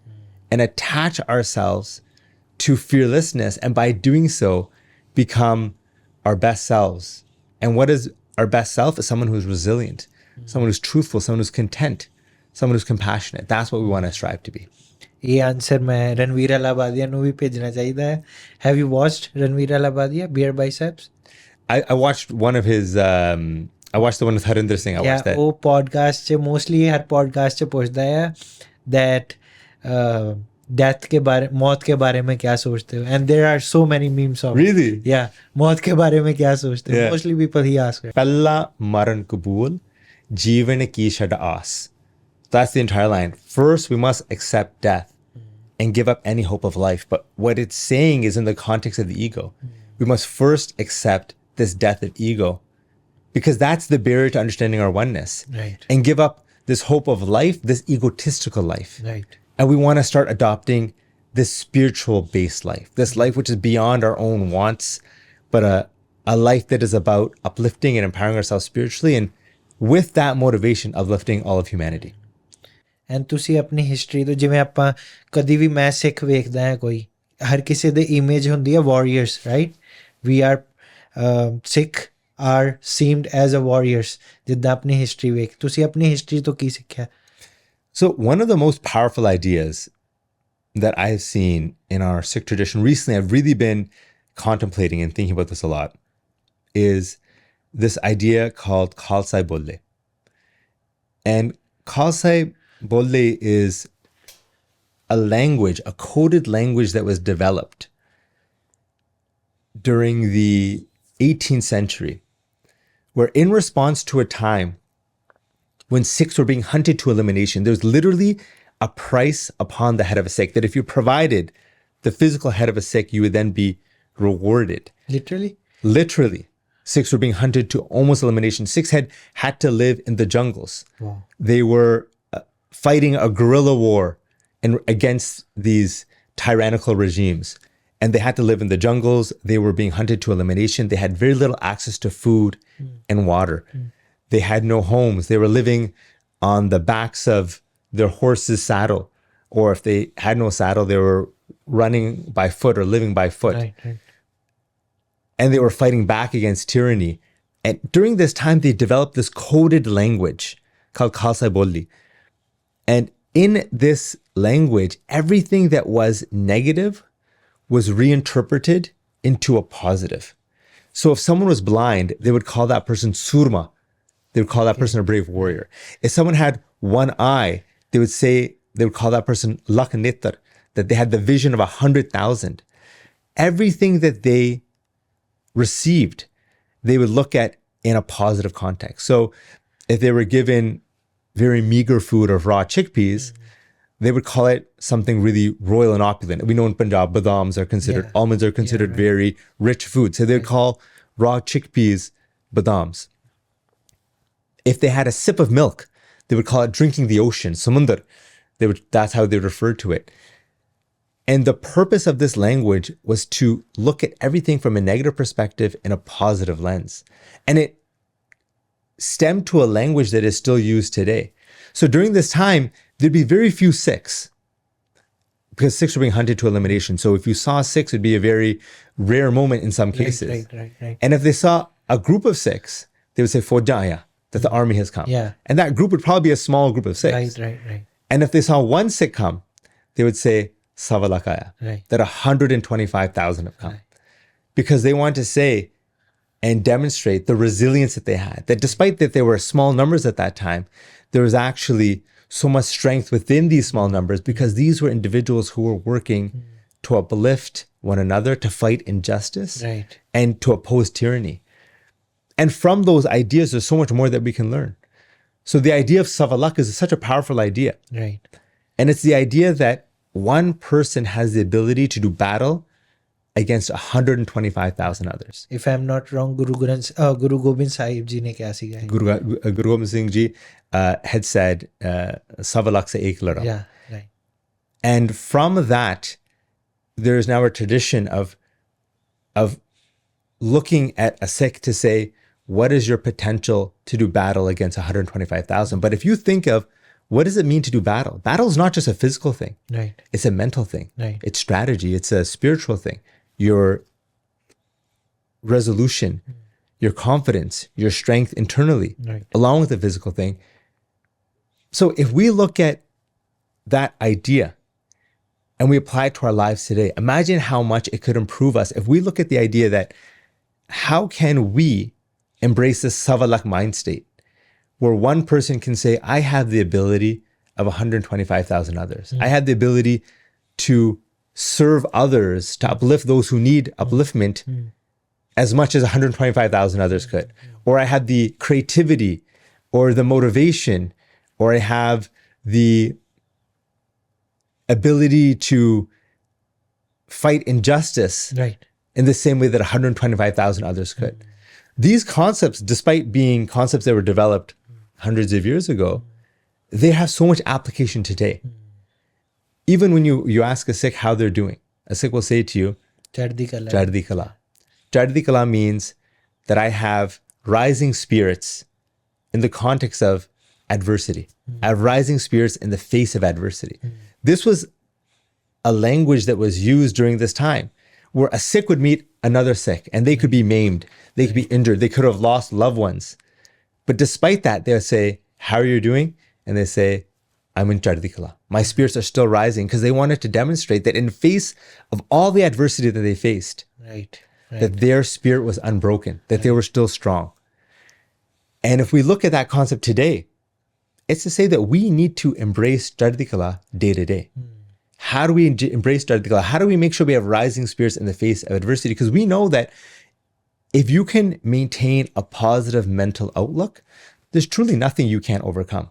and attach ourselves to fearlessness. And by doing so, become our best selves. And what is our best self? Is someone who's resilient, someone who's truthful, someone who's content, someone who's compassionate. That's what we want to strive to be. ये answer मैं रणवीर अलाबादिया ਨੂੰ ਵੀ ਭੇਜਣਾ ਚਾਹੀਦਾ ਹੈ. Have you watched Ranveer Allahbadia, Beer Biceps? I watched one of his, I watched the one with Harinder Singh. I watched that. ਉਹ podcast 'ਚ mostly हर podcast 'ਚ ਪੁੱਛਦਾ ਹੈ that death के बारे, मौत के बारे में क्या सोचते हो? And there are so many memes of Really? Yeah, मौत के बारे में क्या सोचते हो? Mostly people he ask. पहला मरण कबूल, जीवन की छड़ आस. That's the entire line. First, we must accept death and give up any hope of life. But what it's saying is in the context of the ego. We must first accept this death of ego because that's the barrier to understanding our oneness. Right. And give up this hope of life, this egotistical life. Right. And we want to start adopting this spiritual based life, this life which is beyond our own wants, but a life that is about uplifting and empowering ourselves spiritually, and with that motivation, uplifting all of humanity. And ਤੁਸੀਂ ਆਪਣੀ history ਤੋਂ, ਜਿਵੇਂ ਆਪਾਂ ਕਦੀ ਵੀ ਮੈਂ ਸਿੱਖ ਵੇਖਦਾ ਹੈ, ਕੋਈ ਹਰ ਕਿਸੇ ਦੇ ਇਮੇਜ ਹੁੰਦੀ ਹੈ warriors, right? We are Sikh are seemed as a warriors. ਜਿੱਦਾਂ ਆਪਣੀ ਹਿਸਟਰੀ ਵੇਖ, ਤੁਸੀਂ ਆਪਣੀ ਹਿਸਟਰੀ ਤੋਂ ਕੀ ਸਿੱਖਿਆ? So one of the most powerful ideas that I've seen in our Sikh tradition recently, I've really been contemplating and thinking about this a lot, is this idea called Khalsa Bolle. And Khalsa Bolle is a language, a coded language that was developed during the 18th century, where in response to a time when Sikhs were being hunted to elimination, there was literally a price upon the head of a Sikh, that if you provided the physical head of a Sikh, you would then be rewarded. Literally? Literally. Sikhs were being hunted to almost elimination. Sikhs had to live in the jungles. Wow. They were fighting a guerrilla war against these tyrannical regimes. And they had to live in the jungles. They were being hunted to elimination. They had very little access to food and water. They had no homes. They were living on the backs of their horse's saddle. Or if they had no saddle, they were running by foot or living by foot. Right. And they were fighting back against tyranny. And during this time, they developed this coded language called Khalsa Bolli. And in this language, everything that was negative was reinterpreted into a positive. So if someone was blind, they would call that person Surma. They would call that person a brave warrior. If someone had one eye, they would call that person Lakanitar, that they had the vision of 100,000. Everything that they received, they would look at in a positive context. So if they were given very meager food of raw chickpeas, they would call it something really royal and opulent. We know in Punjab, badams are considered, almonds are considered very rich food. So they would call raw chickpeas badams. If they had a sip of milk, they would call it drinking the ocean, samundar. That's how they referred to it. And the purpose of this language was to look at everything from a negative perspective in a positive lens. And it stemmed to a language that is still used today. So during this time, there'd be very few Sikhs because Sikhs were being hunted to elimination. So if you saw Sikhs, it'd be a very rare moment in some cases. Right. And if they saw a group of Sikhs, they would say, Faujan aaya, that the army has come. Yeah. And that group would probably be a small group of Sikhs. Right. And if they saw one Sikh come, they would say, Sawa lakh aaya, Right. that 125,000 have come. Because they want to say and demonstrate the resilience that they had, that despite that there were small numbers at that time, there was actually so much strength within these small numbers because these were individuals who were working to uplift one another, to fight injustice, Right. and to oppose tyranny. And from those ideas, there's so much more that we can learn. So the idea of Savalak is such a powerful idea. Right. And it's the idea that one person has the ability to do battle against 125,000 others. If I'm not wrong, Guru Gobind Sahib Ji ne kya sikhaya? Guru Granth Singh Ji had said, Savalak se ek lada. Yeah, right. And from that, there is now a tradition of looking at a Sikh to say, what is your potential to do battle against 125,000? But if you think of what does it mean to do battle? Battle is not just a physical thing. Right. It's a mental thing. Right. It's strategy. It's a spiritual thing. Your resolution, your confidence, your strength internally, Right. along with the physical thing. So if we look at that idea and we apply it to our lives today, imagine how much it could improve us if we look at the idea that how can we embrace this Savalak mind state where one person can say, I have the ability of 125,000 others. I have the ability to serve others, to uplift those who need upliftment as much as 125,000 others could. Or I have the creativity or the motivation, or I have the ability to fight injustice Right. in the same way that 125,000 others could. These concepts, despite being concepts that were developed hundreds of years ago, they have so much application today. Even when you ask a Sikh how they're doing, a Sikh will say to you, Chaddi kala. Chaddi kala. Chaddi kala means that I have rising spirits in the context of adversity. I have rising spirits in the face of adversity. This was a language that was used during this time where a Sikh would meet another Sikh and they could be maimed, they could be injured, they could have lost loved ones. But despite that, they'll say, how are you doing? And they say, I'm in Chaddi kala. My spirits are still rising, because they wanted to demonstrate that in face of all the adversity that they faced, Right. that their spirit was unbroken, that they were still strong. And if we look at that concept today, it's to say that we need to embrace Chaddi kala day to day. How do we embrace Chaddi kala? How do we make sure we have rising spirits in the face of adversity? Because we know that if you can maintain a positive mental outlook, there's truly nothing you can't overcome.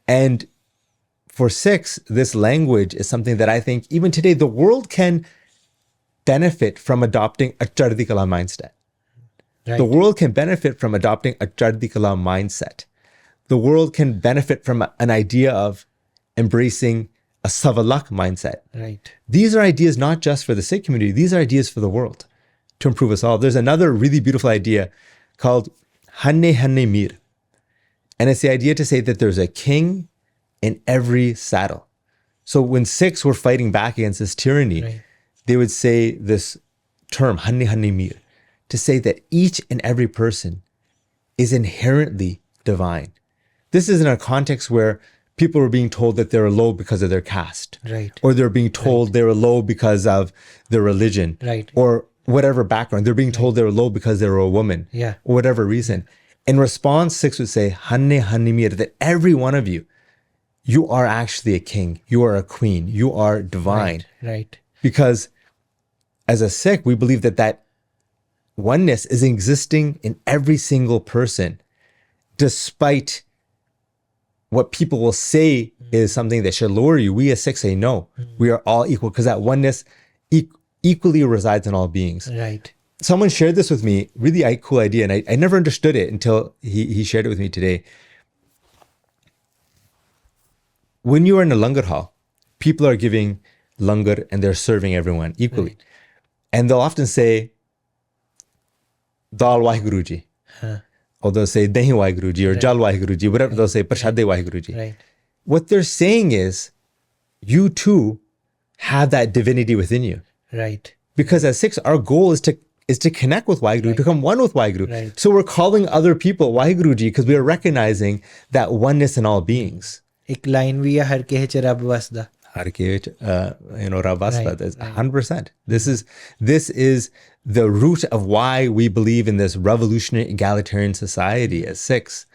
And for Sikhs, this language is something that I think even today, the world can benefit from adopting a Chaddi kala mindset. Right. The world can benefit from adopting a Chaddi kala mindset. The world can benefit from an idea of embracing a Savalak mindset. Right. These are ideas not just for the Sikh community, these are ideas for the world to improve us all. There's another really beautiful idea called Hanne Hanne Mir. And it's the idea to say that there's a king in every saddle. So when Sikhs were fighting back against this tyranny, Right. they would say this term, Hanne Hanne Mir, to say that each and every person is inherently divine. This is in a context where people were being told that they're low because of their caste. Right. Or they're being told they were low because of their religion. Right. Or whatever background. They're being told they were low because they were a woman. Yeah. Or whatever reason. In response, Sikhs would say, Hanne Hanne Mir, that every one of you, you are actually a king. You are a queen. You are divine. Right. Because as a Sikh, we believe that that oneness is existing in every single person, despite what people will say is something that should lower you. We as Sikhs say, no, we are all equal, because that oneness equally resides in all beings. Right. someone shared this with me, really cool idea, and I never understood it until he shared it with me today. When you are in a langar hall, people are giving langar and they're serving everyone equally. Right. And they'll often say, Dal Waheguru Ji. Or they'll say, Dahi Waheguru Ji, or right. Jal Waheguru Ji, whatever they'll say, Prashade Waheguru Ji. Right. What they're saying is, you too have that divinity within you. Right. Because as Sikhs, our goal is to connect with Waheguru, right. to become one with Waheguru. Right. So we're calling other people Waheguru Ji because we are recognizing that oneness in all beings. एक line भी है हर के च रब वसदा. Har ke Rab vasda. 100%. This is the root of why we believe in this revolutionary egalitarian society as Sikhs.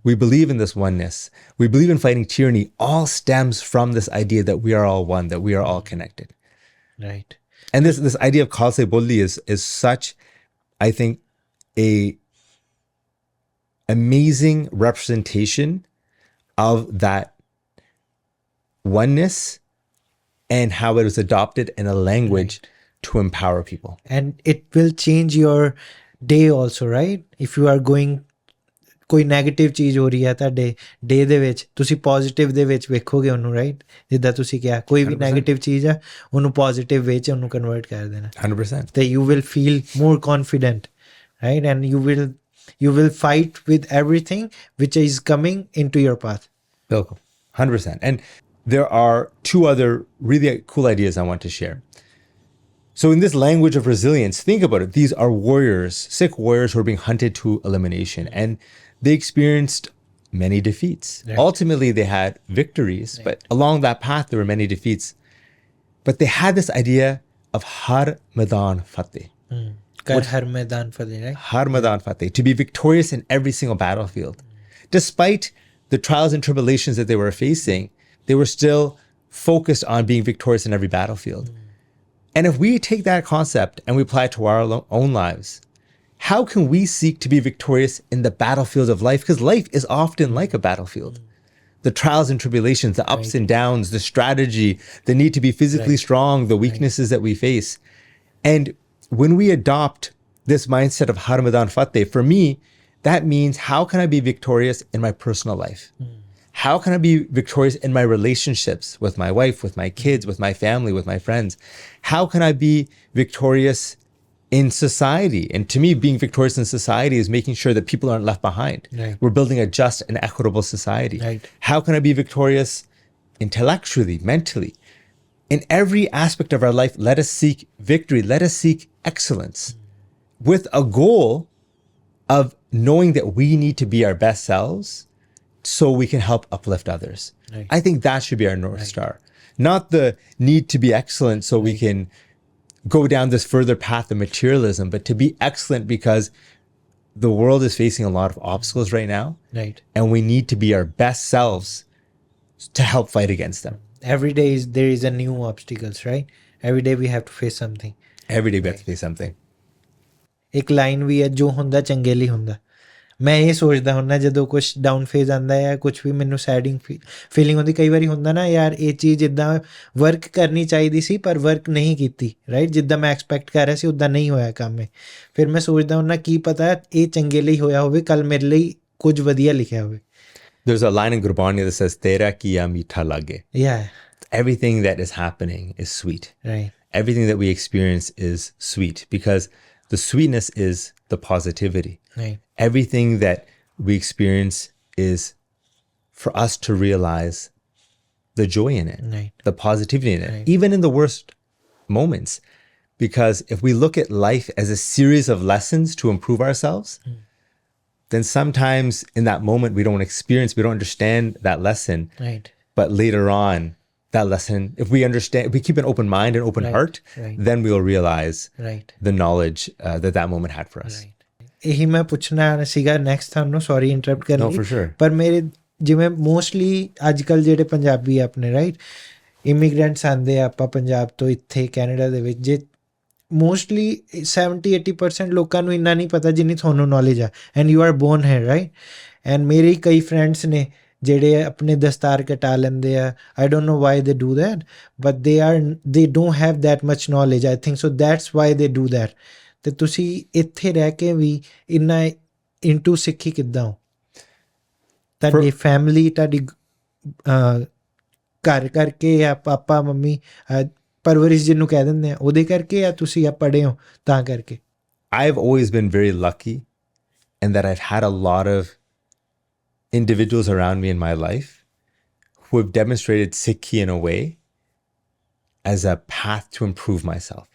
We believe in this oneness. We believe in fighting tyranny. All stems from this idea that we are all one, that we are all connected. Right. And this idea of Khalsa Bolli is such, I think, a amazing representation of that oneness and how it was adopted in a language right. to empower people. And it will change your day also, right? If you are going, ਕੋਈ negative ਚੀਜ਼ ਹੋ ਰਹੀ ਹੈ ਤੁਹਾਡੇ ਡੇ ਦੇ ਵਿੱਚ, ਤੁਸੀਂ positive ਦੇ ਵਿੱਚ ਵੇਖੋਗੇ ਉਹਨੂੰ, ਰਾਈਟ? ਜਿੱਦਾਂ ਤੁਸੀਂ ਕਿਹਾ, ਕੋਈ ਵੀ ਨੈਗੇਟਿਵ ਚੀਜ਼ ਆ ਉਹਨੂੰ ਪੋਜ਼ਿਟਿਵ ਵਿੱਚ ਉਹਨੂੰ ਕਨਵਰਟ ਕਰ ਦੇਣਾ. 100%. ਤੇ you will feel more confident, right? And you will fight with everything which is coming into your path. Bilkul. 100%. And there are two other really cool ideas I want to share. So in this language of resilience, think about it. These are warriors, Sikh warriors who are being hunted to elimination. And they experienced many defeats. Right. Ultimately, they had victories. Right. But along that path, there were many defeats. But they had this idea of Har Maidan Fateh. Har Maidan Fateh, right? Har Maidan Fateh. To be victorious in every single battlefield. Despite the trials and tribulations that they were facing, they were still focused on being victorious in every battlefield. And if we take that concept and we apply it to our own lives, how can we seek to be victorious in the battlefield of life? Because life is often like a battlefield. The trials and tribulations, the ups right. and downs, the strategy, the need to be physically right. strong, the weaknesses right. that we face. And when we adopt this mindset of Har Maidan Fateh, for me, that means how can I be victorious in my personal life? How can I be victorious in my relationships with my wife, with my kids, with my family, with my friends? How can I be victorious in society? And to me, being victorious in society is making sure that people aren't left behind. Right. We're building a just and equitable society. Right. How can I be victorious intellectually, mentally? In every aspect of our life, let us seek victory. Let us seek excellence with a goal of knowing that we need to be our best selves so we can help uplift others. Right. I think that should be our North right. Star. Not the need to be excellent so right. we can go down this further path of materialism, but to be excellent because the world is facing a lot of obstacles right now. Right. And we need to be our best selves to help fight against them. Every day there is a new obstacles, right? Every day we have to face something. Every day we have to face something. एक line भी है, जो ਹੁੰਦਾ ਚੰਗੇ ਲਈ ਹੁੰਦਾ. ਮੈਂ ਇਹ ਸੋਚਦਾ ਹੁੰਦਾ ਜਦੋਂ ਕੁਛ ਡਾਊਨ ਫੇਜ਼ ਆਉਂਦਾ ਹੈ, ਕੁਛ ਵੀ ਮੈਨੂੰ ਸੈਡਿੰਗ ਫੀਲਿੰਗ ਹੁੰਦੀ, ਕਈ ਵਾਰੀ ਹੁੰਦਾ ਨਾ ਯਾਰ ਇਹ ਚੀਜ਼ ਜਿੱਦਾਂ ਵਰਕ ਕਰਨੀ ਚਾਹੀਦੀ ਸੀ ਪਰ ਵਰਕ ਨਹੀਂ ਕੀਤੀ, ਰਾਈਟ? ਜਿੱਦਾਂ ਮੈਂ ਐਕਸਪੈਕਟ ਕਰ ਰਿਹਾ ਸੀ ਉੱਦਾਂ ਨਹੀਂ ਹੋਇਆ ਕੰਮ ਇਹ. ਫਿਰ ਮੈਂ ਸੋਚਦਾ ਹੁੰਦਾ ਕੀ ਪਤਾ ਇਹ ਚੰਗੇ ਲਈ ਹੋਇਆ ਹੋਵੇ, ਕੱਲ ਮੇਰੇ ਲਈ ਕੁਝ ਵਧੀਆ ਲਿਖਿਆ ਹੋਵੇ. There's a line in Gurbani that says, Tera kiya meetha lage. Yeah. Everything that is happening is sweet. Right. Everything that we experience is sweet because the sweetness is the positivity. Right. Everything that we experience is for us to realize the joy in it, right. the positivity in it, right. even in the worst moments. Because if we look at life as a series of lessons to improve ourselves, then sometimes in that moment we don't understand that lesson. Right. But later on, that lesson, if we keep an open mind and open right. heart, right. then we'll realize right. the knowledge that moment had for us. Right. ਇਹੀ ਮੈਂ ਪੁੱਛਣਾ ਸੀਗਾ next ਤੁਹਾਨੂੰ, sorry interrupt ਕਰਨ ਲਈ. No, for sure. ਪਰ ਮੇਰੇ ਜਿਵੇਂ ਮੋਸਟਲੀ ਅੱਜ ਕੱਲ੍ਹ ਜਿਹੜੇ ਪੰਜਾਬੀ ਆਪਣੇ, ਰਾਈਟ, ਇਮੀਗ੍ਰੈਂਟਸ ਆਉਂਦੇ ਆ ਆਪਾਂ ਪੰਜਾਬ ਤੋਂ ਇੱਥੇ ਕੈਨੇਡਾ ਦੇ ਵਿੱਚ, ਜੇ ਮੋਸਟਲੀ 70-80% ਲੋਕਾਂ ਨੂੰ ਇੰਨਾ ਨਹੀਂ ਪਤਾ ਜਿੰਨੀ ਤੁਹਾਨੂੰ ਨੌਲੇਜ ਆ, ਐਂਡ ਯੂ ਆਰ ਬੋਰਨ ਹੈ, ਰਾਈਟ? ਐਂਡ ਮੇਰੇ ਕਈ ਫਰੈਂਡਸ ਨੇ ਜਿਹੜੇ ਆਪਣੇ ਦਸਤਾਰ ਕਟਾ ਲੈਂਦੇ ਆ. I don't know why they do that, but they don't have that much knowledge, I think. So that's why they do that. ਤੇ ਤੁਸੀਂ ਇੱਥੇ ਰਹਿ ਕੇ ਵੀ ਇੰਨਾ ਇਨਟੂ ਸਿੱਖੀ ਕਿੱਦਾਂ ਹੋ? ਤੁਹਾਡੀ ਫੈਮਿਲੀ, ਤੁਹਾਡੀ ਘਰ ਕਰਕੇ ਜਾਂ ਪਾਪਾ ਮੰਮੀ ਪਰਵਰਿਸ਼ ਜਿਹਨੂੰ ਕਹਿ ਦਿੰਦੇ ਆ ਉਹਦੇ ਕਰਕੇ, ਜਾਂ ਤੁਸੀਂ ਆ ਪੜ੍ਹੇ ਹੋ ਤਾਂ ਕਰਕੇ? I've always been very lucky in that I've had a lot of individuals around me in my life who have demonstrated Sikhi in a way as a path to improve myself.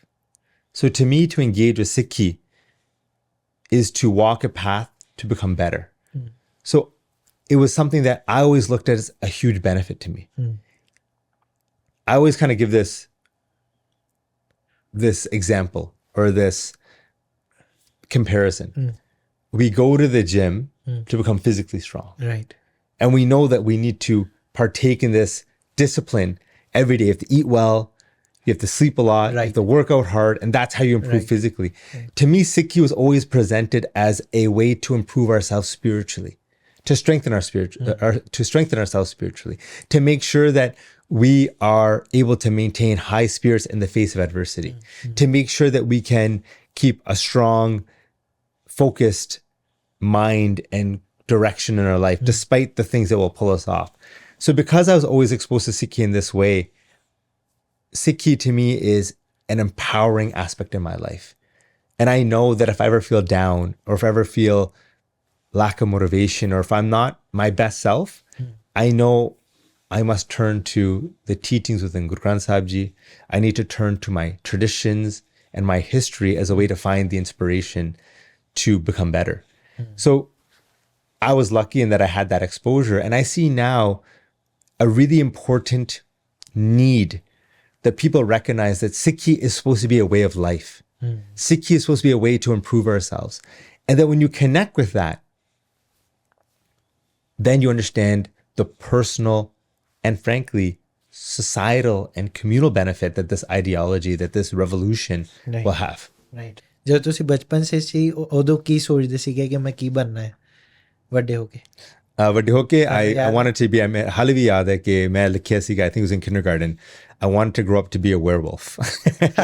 So to me, to engage with Sikhi is to walk a path to become better. So it was something that I always looked at as a huge benefit to me. I always kind of give this example or this comparison. We go to the gym to become physically strong. Right. And we know that we need to partake in this discipline every day. You have to eat well, you have to sleep a lot, you have to work out hard, and that's how you improve physically. To me, Sikhi was always presented as a way to improve ourselves spiritually, to strengthen to strengthen ourselves spiritually, to make sure that we are able to maintain high spirits in the face of adversity, to make sure that we can keep a strong, focused mind and direction in our life, despite the things that will pull us off. So because I was always exposed to Sikhi in this way, Sikhi to me is an empowering aspect in my life. And I know that if I ever feel down, or if I ever feel lack of motivation, or if I'm not my best self, I know I must turn to the teachings within Guru Granth Sahib Ji. I need to turn to my traditions and my history as a way to find the inspiration to become better. So I was lucky in that I had that exposure. And I see now a really important need that people recognize that Sikhi is supposed to be a way of life. Sikhi is supposed to be a way to improve ourselves. And that when you connect with that, then you understand the personal and frankly societal and communal benefit that this ideology, that this revolution will have. Right. ਜਦੋਂ ਤੁਸੀਂ ਬਚਪਨ ਸੇ ਸੀ ਉਦੋਂ ਕੀ ਸੋਚਦੇ ਸੀਗੇ ਕਿ ਮੈਂ ਕੀ ਬਣਨਾ ਹੈ ਵੱਡੇ ਹੋ ਕੇ? ਵੱਡੇ ਹੋ ਕੇ I wanted to be, ਹਾਲੇ ਵੀ ਯਾਦ ਹੈ ਕਿ ਮੈਂ ਲਿਖਿਆ ਸੀਗਾ, I think it was in kindergarten, I wanted to grow up to be a werewolf. I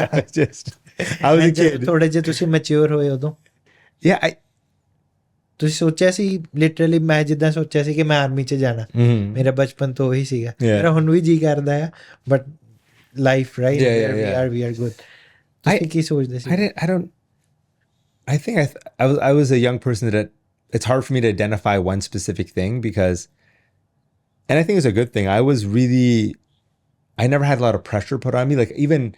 was a kid. ਥੋੜੇ ਜਿਹੇ ਤੁਸੀਂ ਮੈਚਿਓਰ ਹੋਏ ਉਦੋਂ? Yeah, ਤੁਸੀਂ ਸੋਚਿਆ ਸੀ ਲਿਟਰਲੀ? ਮੈਂ ਜਿੱਦਾਂ ਸੋਚਿਆ ਸੀ ਕਿ ਮੈਂ ਆਰਮੀ 'ਚ ਜਾਣਾ, ਮੇਰਾ ਬਚਪਨ ਤੋਂ ਉਹੀ ਸੀਗਾ, ਮੇਰਾ ਹੁਣ ਵੀ ਜੀ ਕਰਦਾ ਆ, but life right we are good. ਤੁਸੀਂ ਕੀ ਸੋਚਦੇ ਸੀ? I think I was a young person that it's hard for me to identify one specific thing because, and I think it's a good thing, I never had a lot of pressure put on me. Like even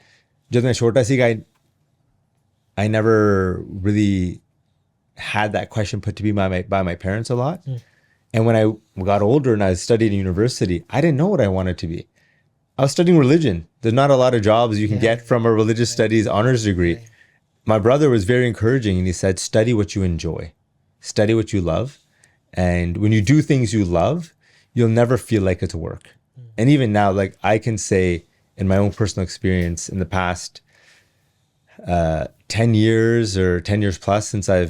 jab main chota si, I never really had that question put to me by my parents a lot. And when I got older and I studied in university, I didn't know what I wanted to be. I was studying religion. There's not a lot of jobs you can get from a religious studies honors degree. My brother was very encouraging and he said, study what you enjoy, study what you love. And when you do things you love, you'll never feel like it's work. And even now, like I can say in my own personal experience in the past 10 years or 10 years plus since I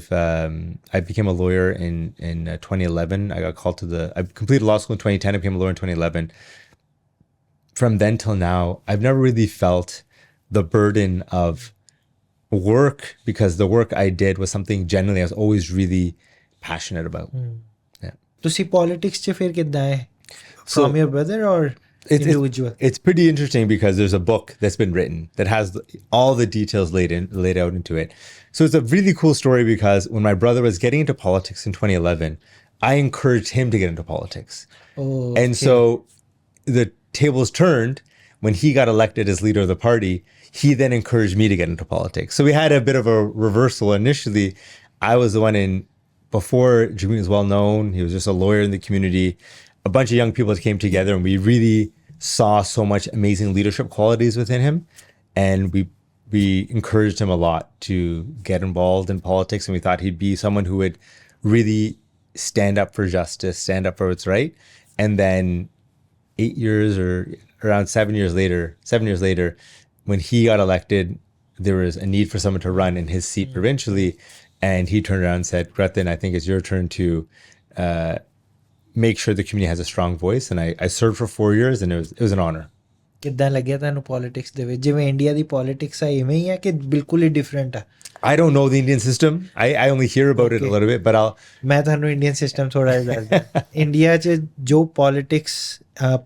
became a lawyer in 2011. I got called I completed law school in 2010. I became a lawyer in 2011. From then till now, I've never really felt the burden of work because the work I did was something genuinely I was always really passionate about. Yeah. ਤੁਸੀਂ politics 'ਚ ਫਿਰ ਕਿੱਦਾਂ ਆਏ? From your brother or individual? It's pretty interesting because there's a book that's been written that has all the details laid out into it. So it's a really cool story because when my brother was getting into politics in 2011, I encouraged him to get into politics. And so the tables turned when he got elected as leader of the party. He then encouraged me to get into politics. So we had a bit of a reversal. Initially, I was the one before Jameen was well known, he was just a lawyer in the community. A bunch of young people came together and we really saw so much amazing leadership qualities within him. And we encouraged him a lot to get involved in politics. And we thought he'd be someone who would really stand up for justice, stand up for what's right. And then 8 years or around 7 years later, when he got elected, there was a need for someone to run in his seat provincially. And he turned around and said, Gurratan, I think it's your turn to make sure the community has a strong voice. And I served for 4 years and it was an honor. ਕਿੱਦਾਂ ਲੱਗਿਆ ਤੁਹਾਨੂੰ politics ਦੇ ਵਿੱਚ ਜਿਵੇਂ India ਦੀ politics ਆ ਇਵੇਂ ਹੀ ਆ ਕਿ ਬਿਲਕੁਲ ਹੀ ਡਿਫਰੈਂਟ ਆ I don't know the Indian system. I only hear about it a little bit, but ਮੈਂ ਤੁਹਾਨੂੰ ਇੰਡੀਅਨ ਸਿਸਟਮ ਥੋੜਾ ਜਿਹਾ ਦੱਸਦਾ ਇੰਡੀਆ 'ਚ ਜੋ ਪੋਲਿਟਿਕਸ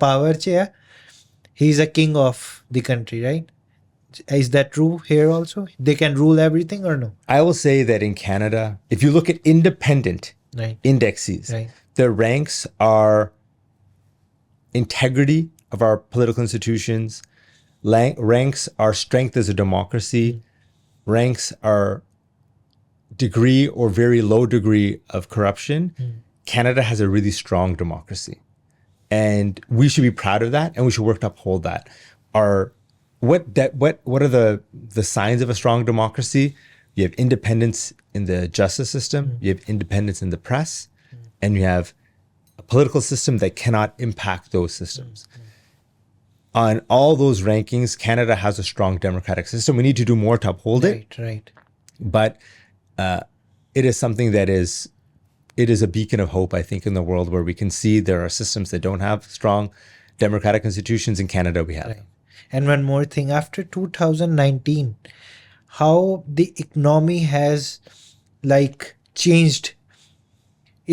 ਪਾਵਰ 'ਚ ਆ he is a king of the country, right? Is that true here also? They can rule everything or no? I will say that in Canada, if you look at independent indexes, the ranks are integrity of our political institutions, ranks our strength as a democracy, ranks our degree or very low degree of corruption. Canada has a really strong democracy. And we should be proud of that, and we should work to uphold that. What are the signs of a strong democracy? You have independence in the justice system, you have independence in the press, and you have a political system that cannot impact those systems. On all those rankings, Canada has a strong democratic system. We need to do more to uphold it. Right. But it is something that it is a beacon of hope, I think, in the world where we can see there are systems that don't have strong democratic institutions. In Canada, we have them. And one more thing, after 2019, how the economy has like changed.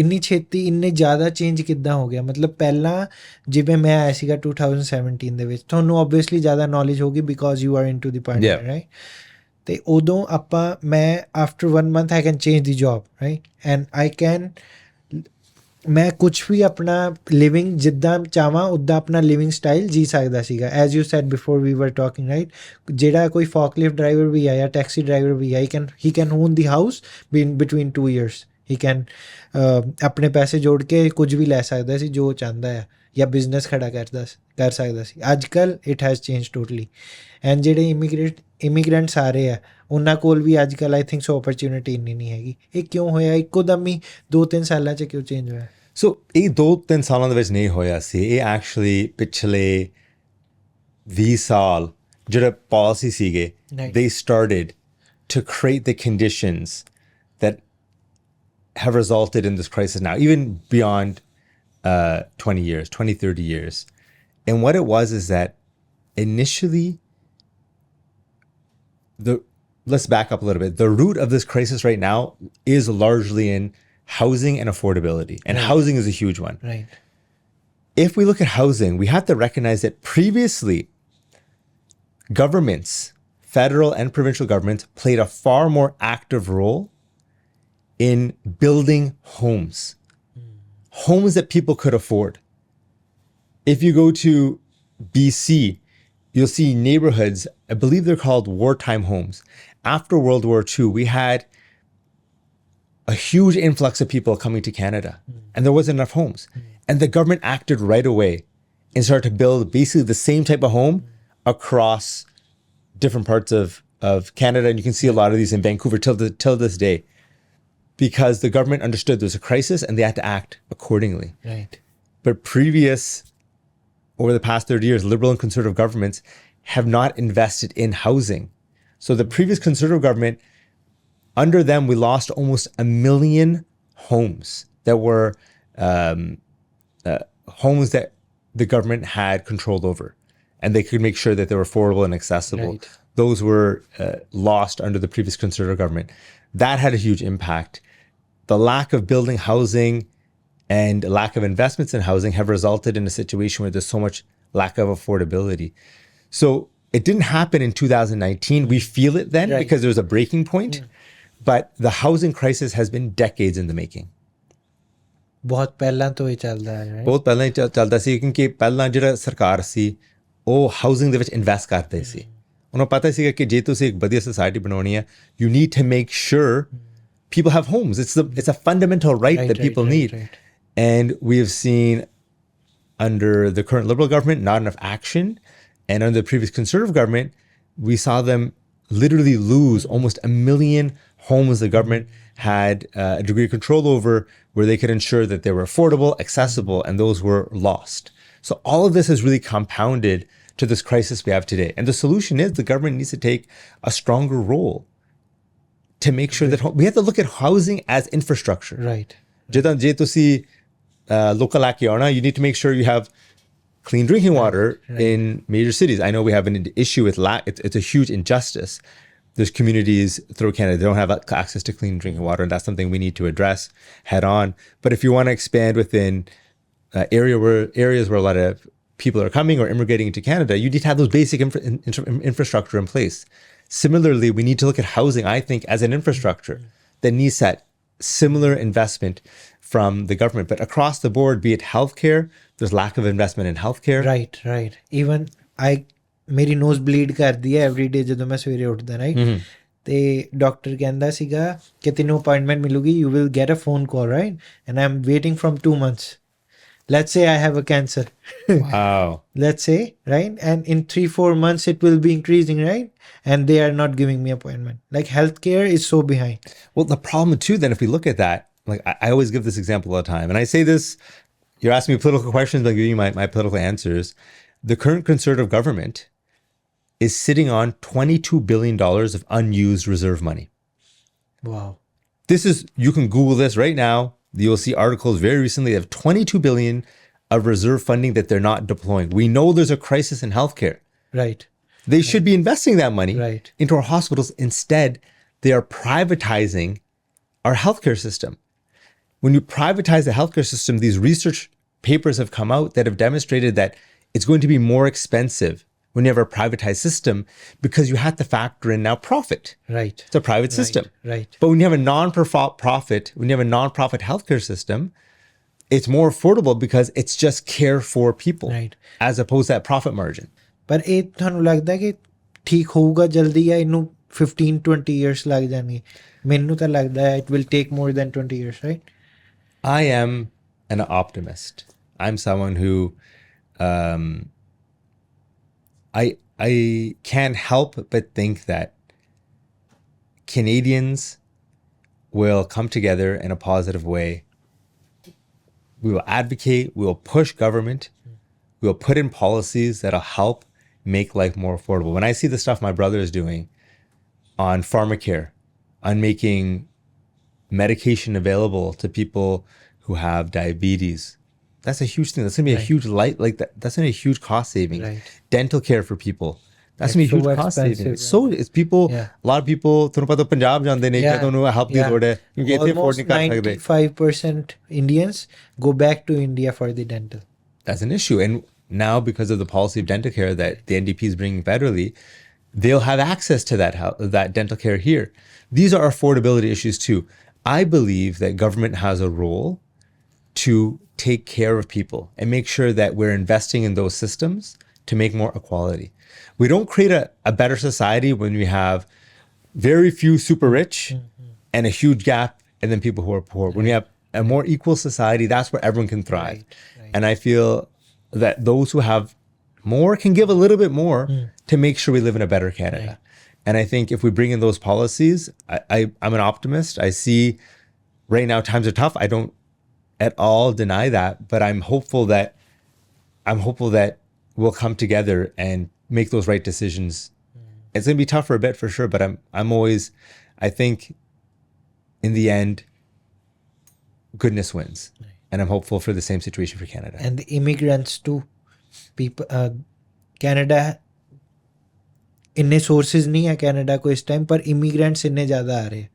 ਇੰਨੀ ਛੇਤੀ ਇੰਨੇ ਜ਼ਿਆਦਾ change ਕਿੱਦਾਂ ਹੋ ਗਿਆ ਮਤਲਬ ਪਹਿਲਾਂ ਜਿਵੇਂ ਮੈਂ ਆਇਆ ਸੀਗਾ 2017 ਦੇ ਵਿੱਚ ਤੁਹਾਨੂੰ ਓਬਵੀਅਸਲੀ ਜ਼ਿਆਦਾ ਨੌਲੇਜ ਹੋਗੀ because you are into the partner right ਤੇ ਉਦੋਂ ਮੈਂ after 1 month I can change the job right and I can ਮੈਂ ਕੁਛ ਵੀ ਆਪਣਾ ਲਿਵਿੰਗ ਜਿੱਦਾਂ ਚਾਹਾਂ ਉੱਦਾਂ ਆਪਣਾ ਲਿਵਿੰਗ ਸਟਾਈਲ ਜੀ ਸਕਦਾ ਸੀਗਾ as you said before we were talking right ਜਿਹੜਾ ਕੋਈ ਫੋਕਲਿਫਟ ਡਰਾਈਵਰ ਵੀ ਆ ਜਾਂ ਟੈਕਸੀ ਡਰਾਈਵਰ ਵੀ ਆ ਹੀ can on the house between 2 years he can ਆਪਣੇ ਪੈਸੇ ਜੋੜ ਕੇ ਕੁਝ ਵੀ ਲੈ ਸਕਦਾ ਸੀ ਜੋ ਚਾਹੁੰਦਾ ਆ ਜਾਂ ਬਿਜ਼ਨਸ ਖੜਾ ਕਰ ਸਕਦਾ ਸੀ ਅੱਜ ਕੱਲ੍ਹ it has change totally and ਜਿਹੜੇ ਇਮੀਗ੍ਰੈਂਟਸ ਆ ਰਹੇ ਆ ਉਹਨਾਂ ਕੋਲ ਵੀ ਅੱਜ ਕੱਲ੍ਹ ਆਈ ਥਿੰਕ ਸੋ ਓਪਰਚੁਨਿਟੀ ਇੰਨੀ ਨਹੀਂ ਹੈਗੀ ਇਹ ਕਿਉਂ ਹੋਇਆ ਇੱਕੋ ਦਮ ਹੀ 2-3 ਸਾਲਾਂ 'ਚ ਕਿਉਂ ਚੇਂਜ ਹੋਇਆ ਸੋ ਇਹ 2-3 ਸਾਲਾਂ ਦੇ ਵਿੱਚ ਨਹੀਂ ਹੋਇਆ ਸੀ ਇਹ ਐਕਚੁਅਲੀ ਪਿਛਲੇ 20 ਸਾਲ ਜਿਹੜੇ ਪਾਲਿਸੀ ਸੀਗੇ they started to create the conditions that have resulted in this crisis now, even beyond 20 years, 20, 30 years. And what it was is that initially, let's back up a little bit. The root of this crisis right now is largely in housing and affordability. And housing is a huge one. Right. If we look at housing, we have to recognize that previously, governments, federal and provincial governments, played a far more active role in building homes that people could afford. If you go to BC, you'll see neighborhoods, I believe they're called wartime homes. After World War II, we had a huge influx of people coming to Canada, and there wasn't enough homes. And the government acted right away and started to build basically the same type of home across different parts of Canada. And you can see a lot of these in Vancouver till this day. Because the government understood there was a crisis and they had to act accordingly. Right. But over the past 30 years, Liberal and Conservative governments have not invested in housing. So the previous Conservative government, under them, we lost almost 1 million homes that were homes that the government had control over. And they could make sure that they were affordable and accessible. Right. Those were lost under the previous Conservative government. That had a huge impact. The lack of building housing and lack of investments in housing have resulted in a situation where there's so much lack of affordability. So it didn't happen in 2019. We feel it then because there's a breaking point. But the housing crisis has been decades in the making. ਬਹੁਤ ਪਹਿਲਾਂ ਤੋਂ ਹੀ ਚੱਲਦਾ ਹੈ ਬਹੁਤ ਪਹਿਲਾਂ ਹੀ ਚੱਲਦਾ ਸੀ ਕਿਉਂਕਿ ਪਹਿਲਾਂ ਜਿਹੜਾ ਸਰਕਾਰ ਸੀ ਉਹ ਹਾਊਸਿੰਗ ਦੇ ਵਿੱਚ ਇਨਵੈਸਟ ਕਰਦੇ ਸੀ ਉਹਨਾਂ ਪਤਾ ਸੀਗਾ ਕਿ ਜੇ ਤੁਸੀਂ ਇੱਕ ਵਧੀਆ ਸੋਸਾਇਟੀ ਬਣਾਉਣੀ ਹੈ you need to make sure people have homes. It's a fundamental right that people need. Right. And we have seen under the current Liberal government, not enough action. And under the previous Conservative government, we saw them literally lose almost 1 million homes the government had a degree of control over where they could ensure that they were affordable, accessible, and those were lost. So all of this has really compounded to this crisis we have today. And the solution is the government needs to take a stronger role to make sure that we have to look at housing as infrastructure. Right. Je tusi local you need to make sure you have clean drinking water in major cities. I know we have an issue with it's a huge injustice. There's communities throughout Canada that don't have access to clean drinking water, and that's something we need to address head on. But if you want to expand within areas where a lot of people are coming or immigrating into Canada, you need to have those basic infrastructure in place. Similarly, we need to look at housing, I think, as an infrastructure that needs that similar investment from the government. But across the board, be it healthcare, there's lack of investment in healthcare. Right. Even ਮੇਰੀ knows bleed ਕਰਦੀ ਹੈ every day ਜਦੋਂ ਮੈਂ ਸਵੇਰੇ ਉੱਠਦਾ right ਤੇ doctor ਕਹਿੰਦਾ ਸੀਗਾ ਕਿ ਤੈਨੂੰ ਅਪਾਇੰਟਮੈਂਟ ਮਿਲੂਗੀ you will get a phone call right and I am waiting from 2 months. Let's say I have a cancer. Wow. Let's say, right? And in 3-4 months, it will be increasing, right? And they are not giving me appointment. Like healthcare is so behind. Well, the problem too, then, if we look at that, like I always give this example all the time, and I say this, you're asking me political questions, I'll give you my political answers. The current Conservative government is sitting on $22 billion of unused reserve money. Wow. This is, you can Google this right now. You'll see articles very recently of $22 billion of reserve funding that they're not deploying. We know there's a crisis in healthcare. Right. They should be investing that money into our hospitals. Instead, they are privatizing our healthcare system. When you privatize the healthcare system, these research papers have come out that have demonstrated that it's going to be more expensive when you have a privatized system because you have to factor in now profit. Right. It's a private system. Right. But when you have a non-profit healthcare system, it's more affordable because it's just care for people as opposed to that profit margin. ਪਰ ਇਹ ਤੁਹਾਨੂੰ ਲੱਗਦਾ ਕਿ ਠੀਕ ਹੋਊਗਾ ਜਲਦੀ ਜਾਂ ਇਹਨੂੰ 15-20 years ਲੱਗ ਜਾਣਗੇ? ਮੈਨੂੰ ਤਾਂ ਲੱਗਦਾ ਹੈ it will take more than 20 years, right? I am an optimist. I'm someone who I can't help but think that Canadians will come together in a positive way. We will advocate, we will push government, we will put in policies that'll help make life more affordable. When I see the stuff my brother is doing on pharmacare, on making medication available to people who have diabetes, that's a huge thing. That's going to be a huge light like that. That's going to be a huge cost saving. Dental care for people. That's going to be a huge cost saving. It's people, a lot of people, ਤੁਹਾਨੂੰ ਪਤਾ ਪੰਜਾਬ ਜਾਂਦੇ ਨੇ ਕਿ ਤੁਹਾਨੂੰ help ਦੀ ਲੋੜ ਹੈ ਕਿਉਂਕਿ ਇੱਥੇ afford ਨਹੀਂ ਕਰ ਸਕਦੇ. 95% Indians go back to India for the dental. That's an issue. And now because of the policy of dental care that the NDP is bringing federally, they'll have access to that dental care here. These are affordability issues too. I believe that government has a role to take care of people and make sure that we're investing in those systems to make more equality. We don't create a better society when we have very few super rich and a huge gap and then people who are poor. When we have a more equal society, that's where everyone can thrive. And I feel that those who have more can give a little bit more to make sure we live in a better Canada. And I think if we bring in those policies, I'm an optimist. I see right now times are tough. I don't at all deny that, but I'm hopeful that we'll come together and make those right decisions. It's going to be tough for a bit for sure, but I'm always, I think in the end, goodness wins. And I'm hopeful for the same situation for Canada. And the immigrants too. People, Canada, ਇੰਨੇ sources ਨਹੀਂ ਹੈ Canada को इस time, पर immigrants ਇੰਨੇ ਜ਼ਿਆਦਾ ਆ ਰਹੇ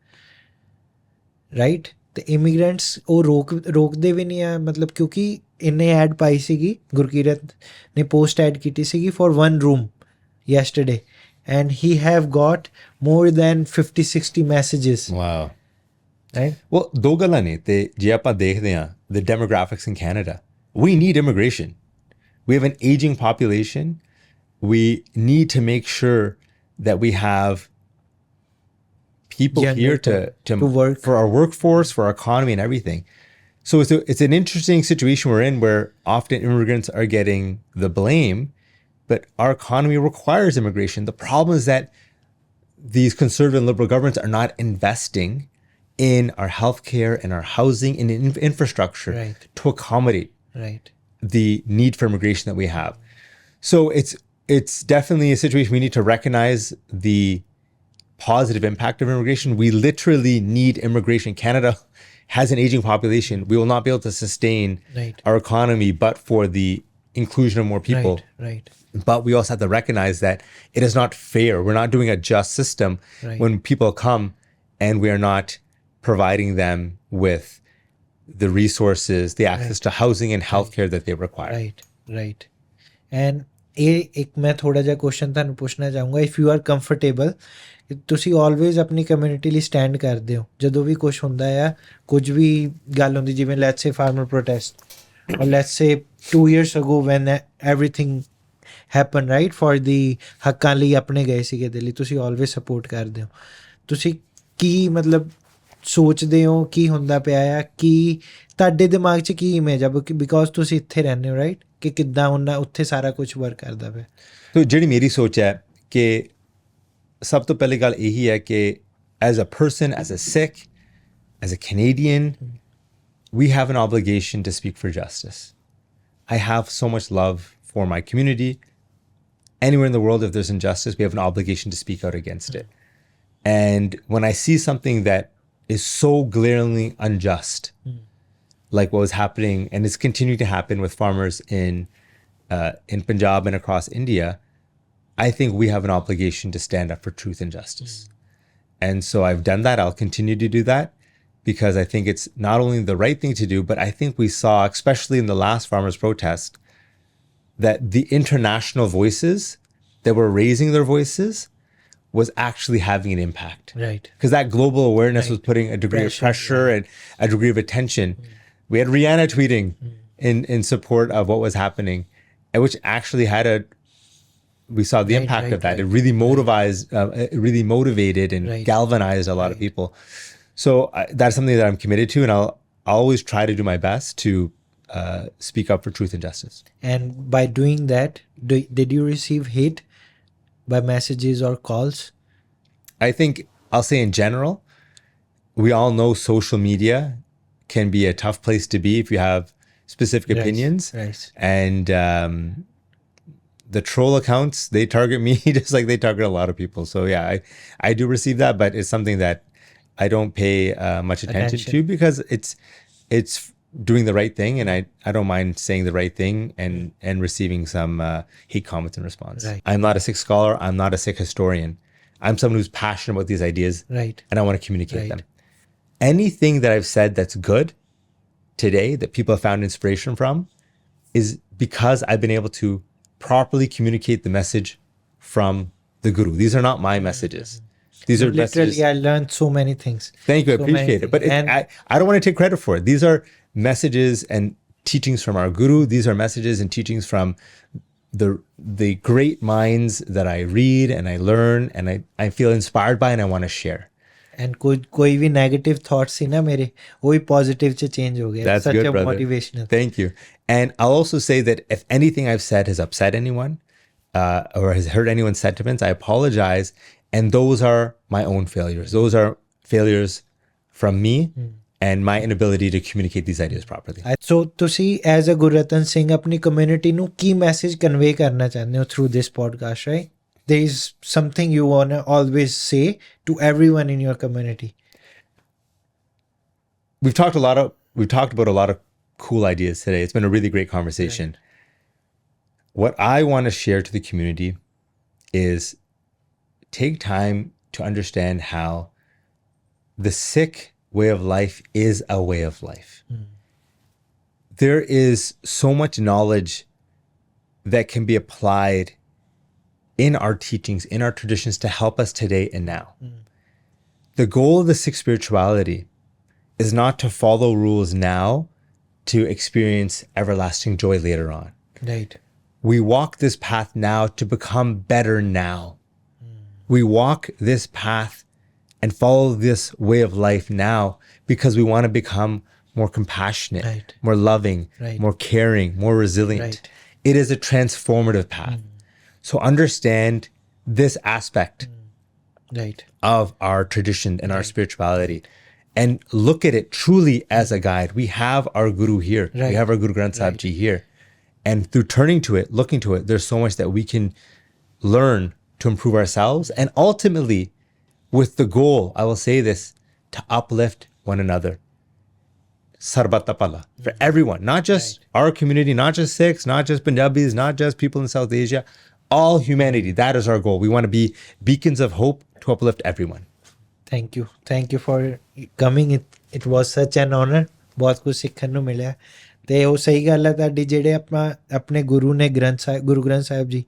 right? ਤੇ immigrants ਉਹ ਰੋਕਦੇ ਵੀ ਨਹੀਂ ਆ ਮਤਲਬ ਕਿਉਂਕਿ ਇਹਨੇ ਐਡ ਪਾਈ ਸੀਗੀ ਗੁਰਕੀਰਤ ਨੇ ਪੋਸਟ ਐਡ ਕੀਤੀ ਸੀਗੀ for 1 room yesterday and he have got more than 50-60 messages. Wow. Right? Well, ਦੋ ਗੱਲਾਂ ਨੇ ਤੇ ਜੇ ਆਪਾਂ ਦੇਖਦੇ ਹਾਂ the demographics in Canada, we need immigration. We have an aging population. We need to make sure that we have people here to work for our workforce, for our economy and everything. So it's an interesting situation we're in where often immigrants are getting the blame, but our economy requires immigration. The problem is that these conservative and liberal governments are not investing in our healthcare and our housing and in infrastructure to accommodate the need for immigration that we have. So it's definitely a situation we need to recognize the positive impact of immigration. We literally need immigration. Canada has an aging population. We will not be able to sustain our economy but for the inclusion of more people. Right. But we also have to recognize that it is not fair. We're not doing a just system when people come and we are not providing them with the resources, the access to housing and healthcare that they require. Right. And एक मैं थोड़ा ਜਿਹਾ question ਤੁਹਾਨੂੰ ਪੁੱਛਣਾ ਚਾਹੂੰਗਾ, if you are comfortable, ਤੁਸੀਂ always ਆਪਣੀ community ਲਈ ਸਟੈਂਡ ਕਰਦੇ ਹੋ ਜਦੋਂ ਵੀ ਕੁਝ ਹੁੰਦਾ ਆ, ਕੁਝ ਵੀ ਗੱਲ ਹੁੰਦੀ, ਜਿਵੇਂ let's say farmer protest, or let's say 2 years ago when everything happened, right, for the ਹੱਕਾਂ ਲਈ ਆਪਣੇ ਗਏ ਸੀਗੇ ਦਿੱਲੀ, ਤੁਸੀਂ ਆਲਵੇਜ਼ ਸਪੋਰਟ ਕਰਦੇ ਹੋ। ਤੁਸੀਂ ਕੀ ਮਤਲਬ ਸੋਚਦੇ ਹੋ ਕੀ ਹੁੰਦਾ ਪਿਆ ਆ, ਕੀ ਤੁਹਾਡੇ ਦਿਮਾਗ 'ਚ ਕੀ ਇਮੇਜ ਆ, ਬਿਕੋਜ਼ ਤੁਸੀਂ ਇੱਥੇ ਰਹਿੰਦੇ ਹੋ, ਰਾਈਟ, ਕਿ ਕਿੱਦਾਂ ਉਹਨਾਂ ਉੱਥੇ ਸਾਰਾ ਕੁਝ ਵਰਕ ਕਰਦਾ ਪਿਆ? ਤੋ ਜਿਹੜੀ ਮੇਰੀ ਸੋਚ ਹੈ ਕਿ ਸਭ ਤੋਂ ਪਹਿਲੀ ਗੱਲ ਇਹੀ ਹੈ ਕਿ as a person, as a Sikh, as a Canadian, we have an obligation to speak for justice. I have so much love for my community. Anywhere in the world, if there's injustice, we have an obligation to speak out against it. And when I see something that is so glaringly unjust, like what was happening, and it's continuing to happen with farmers in Punjab and across India, I think we have an obligation to stand up for truth and justice. And so I've done that. I'll continue to do that, because I think it's not only the right thing to do, but I think we saw, especially in the last farmers' protest, that the international voices that were raising their voices was actually having an impact. Right. Because that global awareness was putting a degree of pressure and a degree of attention. We had Rihanna tweeting in support of what was happening, and which actually had we saw the impact of that. It really motivated and galvanized a lot of people. So that's something that I'm committed to, and I'll always try to do my best to speak up for truth and justice. And by doing that, did you receive hate by messages or calls? I think I'll say in general, we all know social media can be a tough place to be if you have specific opinions. And the troll accounts, they target me just like they target a lot of people. So yeah, I do receive that, but it's something that I don't pay much attention to, because it's doing the right thing, and I don't mind saying the right thing and receiving some hate comments in response. I'm not a Sikh scholar. I'm not a Sikh historian. I'm someone who's passionate about these ideas, and I want to communicate them. Anything that I've said that's good today that people have found inspiration from is because I've been able to properly communicate the message from the Guru. These are not my messages. These are literally messages. I learned so many things. Thank you. I appreciate it. But I don't want to take credit for it. These are messages and teachings from our Guru. These are messages and teachings from the great minds that I read and I learn and I feel inspired by and I want to share. And कोई भी negative thoughts थी ना मेरे, वही positive च change हो गया. That's such good, a brother. Motivational. Thank you. And I'll also say that if anything I've said has upset anyone or has hurt anyone's sentiments, I apologize. And those are my own failures. Those are failures from me and my inability to communicate these ideas properly. So, ਤੁਸੀਂ as a Gurratan Singh ਆਪਣੀ community ਨੂੰ ਕੀ message convey ਕਰਨਾ ਚਾਹੁੰਦੇ ਹੋ through this podcast, right? There is something you want to always say to everyone in your community. We've talked about a lot of cool ideas today. It's been a really great conversation. What I want to share to the community is take time to understand how the Sikh way of life is a way of life. There is so much knowledge that can be applied in our teachings, in our traditions to help us today and now. The goal of the Sikh spirituality is not to follow rules now to experience everlasting joy later on. Right. We walk this path now to become better now. We walk this path and follow this way of life now because we want to become more compassionate, more loving, more caring, more resilient. It is a transformative path. So understand this aspect of our tradition and our spirituality and look at it truly as a guide. We have our Guru here. We have our Guru Granth Sahib Ji here. And through turning to it, looking to it, there's so much that we can learn to improve ourselves. And ultimately, with the goal, I will say this, to uplift one another. Sarbata Pala for everyone, not just our community, not just Sikhs, not just Punjabis, not just people in South Asia, all humanity. That is our goal. We want to be beacons of hope to uplift everyone. Thank you for coming. It was such an honor. ਬਹੁਤ ਕੁਝ ਸਿੱਖਣ ਨੂੰ ਮਿਲਿਆ ਤੇ ਉਹ ਸਹੀ ਗੱਲ ਹੈ ਤੁਹਾਡੀ, ਜਿਹੜੇ ਆਪਾਂ ਆਪਣੇ ਗੁਰੂ ਨੇ ਗੁਰੂ ਗ੍ਰੰਥ ਸਾਹਿਬ ਜੀ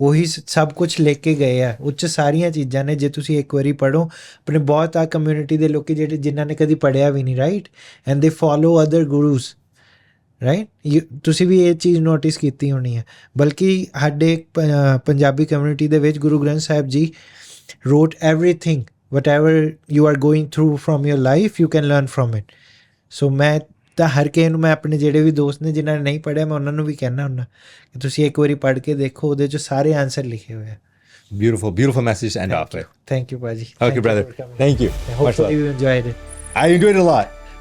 ਉਹੀ ਸਭ ਕੁਝ ਲੈ ਕੇ ਗਏ ਆ, ਉਹ 'ਚ ਸਾਰੀਆਂ ਚੀਜ਼ਾਂ ਨੇ। ਜੇ ਤੁਸੀਂ ਇੱਕ ਵਾਰੀ ਪੜ੍ਹੋ, ਆਪਣੇ ਬਹੁਤ ਆ ਕਮਿਊਨਿਟੀ ਦੇ ਲੋਕ ਜਿਹੜੇ ਜਿਨ੍ਹਾਂ ਨੇ ਕਦੀ ਪੜ੍ਹਿਆ ਵੀ ਨਹੀਂ, ਰਾਈਟ, ਐਂਡ ਦੇ ਫੋਲੋ ਅਦਰ ਗੁਰੂਸ, ਰਾਈਟ। ਤੁਸੀਂ ਵੀ ਇਹ ਚੀਜ਼ ਨੋਟਿਸ ਕੀਤੀ ਹੋਣੀ ਹੈ। ਬਲਕਿ ਸਾਡੇ ਪੰਜਾਬੀ ਕਮਿਊਨਿਟੀ ਦੇ ਵਿੱਚ Guru Granth Sahib ji wrote everything, whatever you are going through from your life, you can learn from it. So ਮੈਂ ਤਾਂ ਹਰ ਕਿਸੇ ਨੂੰ, ਮੈਂ ਆਪਣੇ ਜਿਹੜੇ ਵੀ ਦੋਸਤ ਨੇ ਜਿਨ੍ਹਾਂ ਨੇ ਨਹੀਂ ਪੜ੍ਹਿਆ, ਮੈਂ ਉਹਨਾਂ ਨੂੰ ਵੀ ਕਹਿਣਾ ਹੁੰਦਾ ਕਿ ਤੁਸੀਂ ਇੱਕ ਵਾਰੀ ਪੜ੍ਹ ਕੇ ਦੇਖੋ, ਉਹਦੇ 'ਚ ਸਾਰੇ ਆਨਸਰ ਲਿਖੇ ਹੋਏ ਆ। Beautiful message to end off with. Thank you, Paji. Okay, brother. Thank you. Hopefully you enjoyed it. I enjoyed it a lot.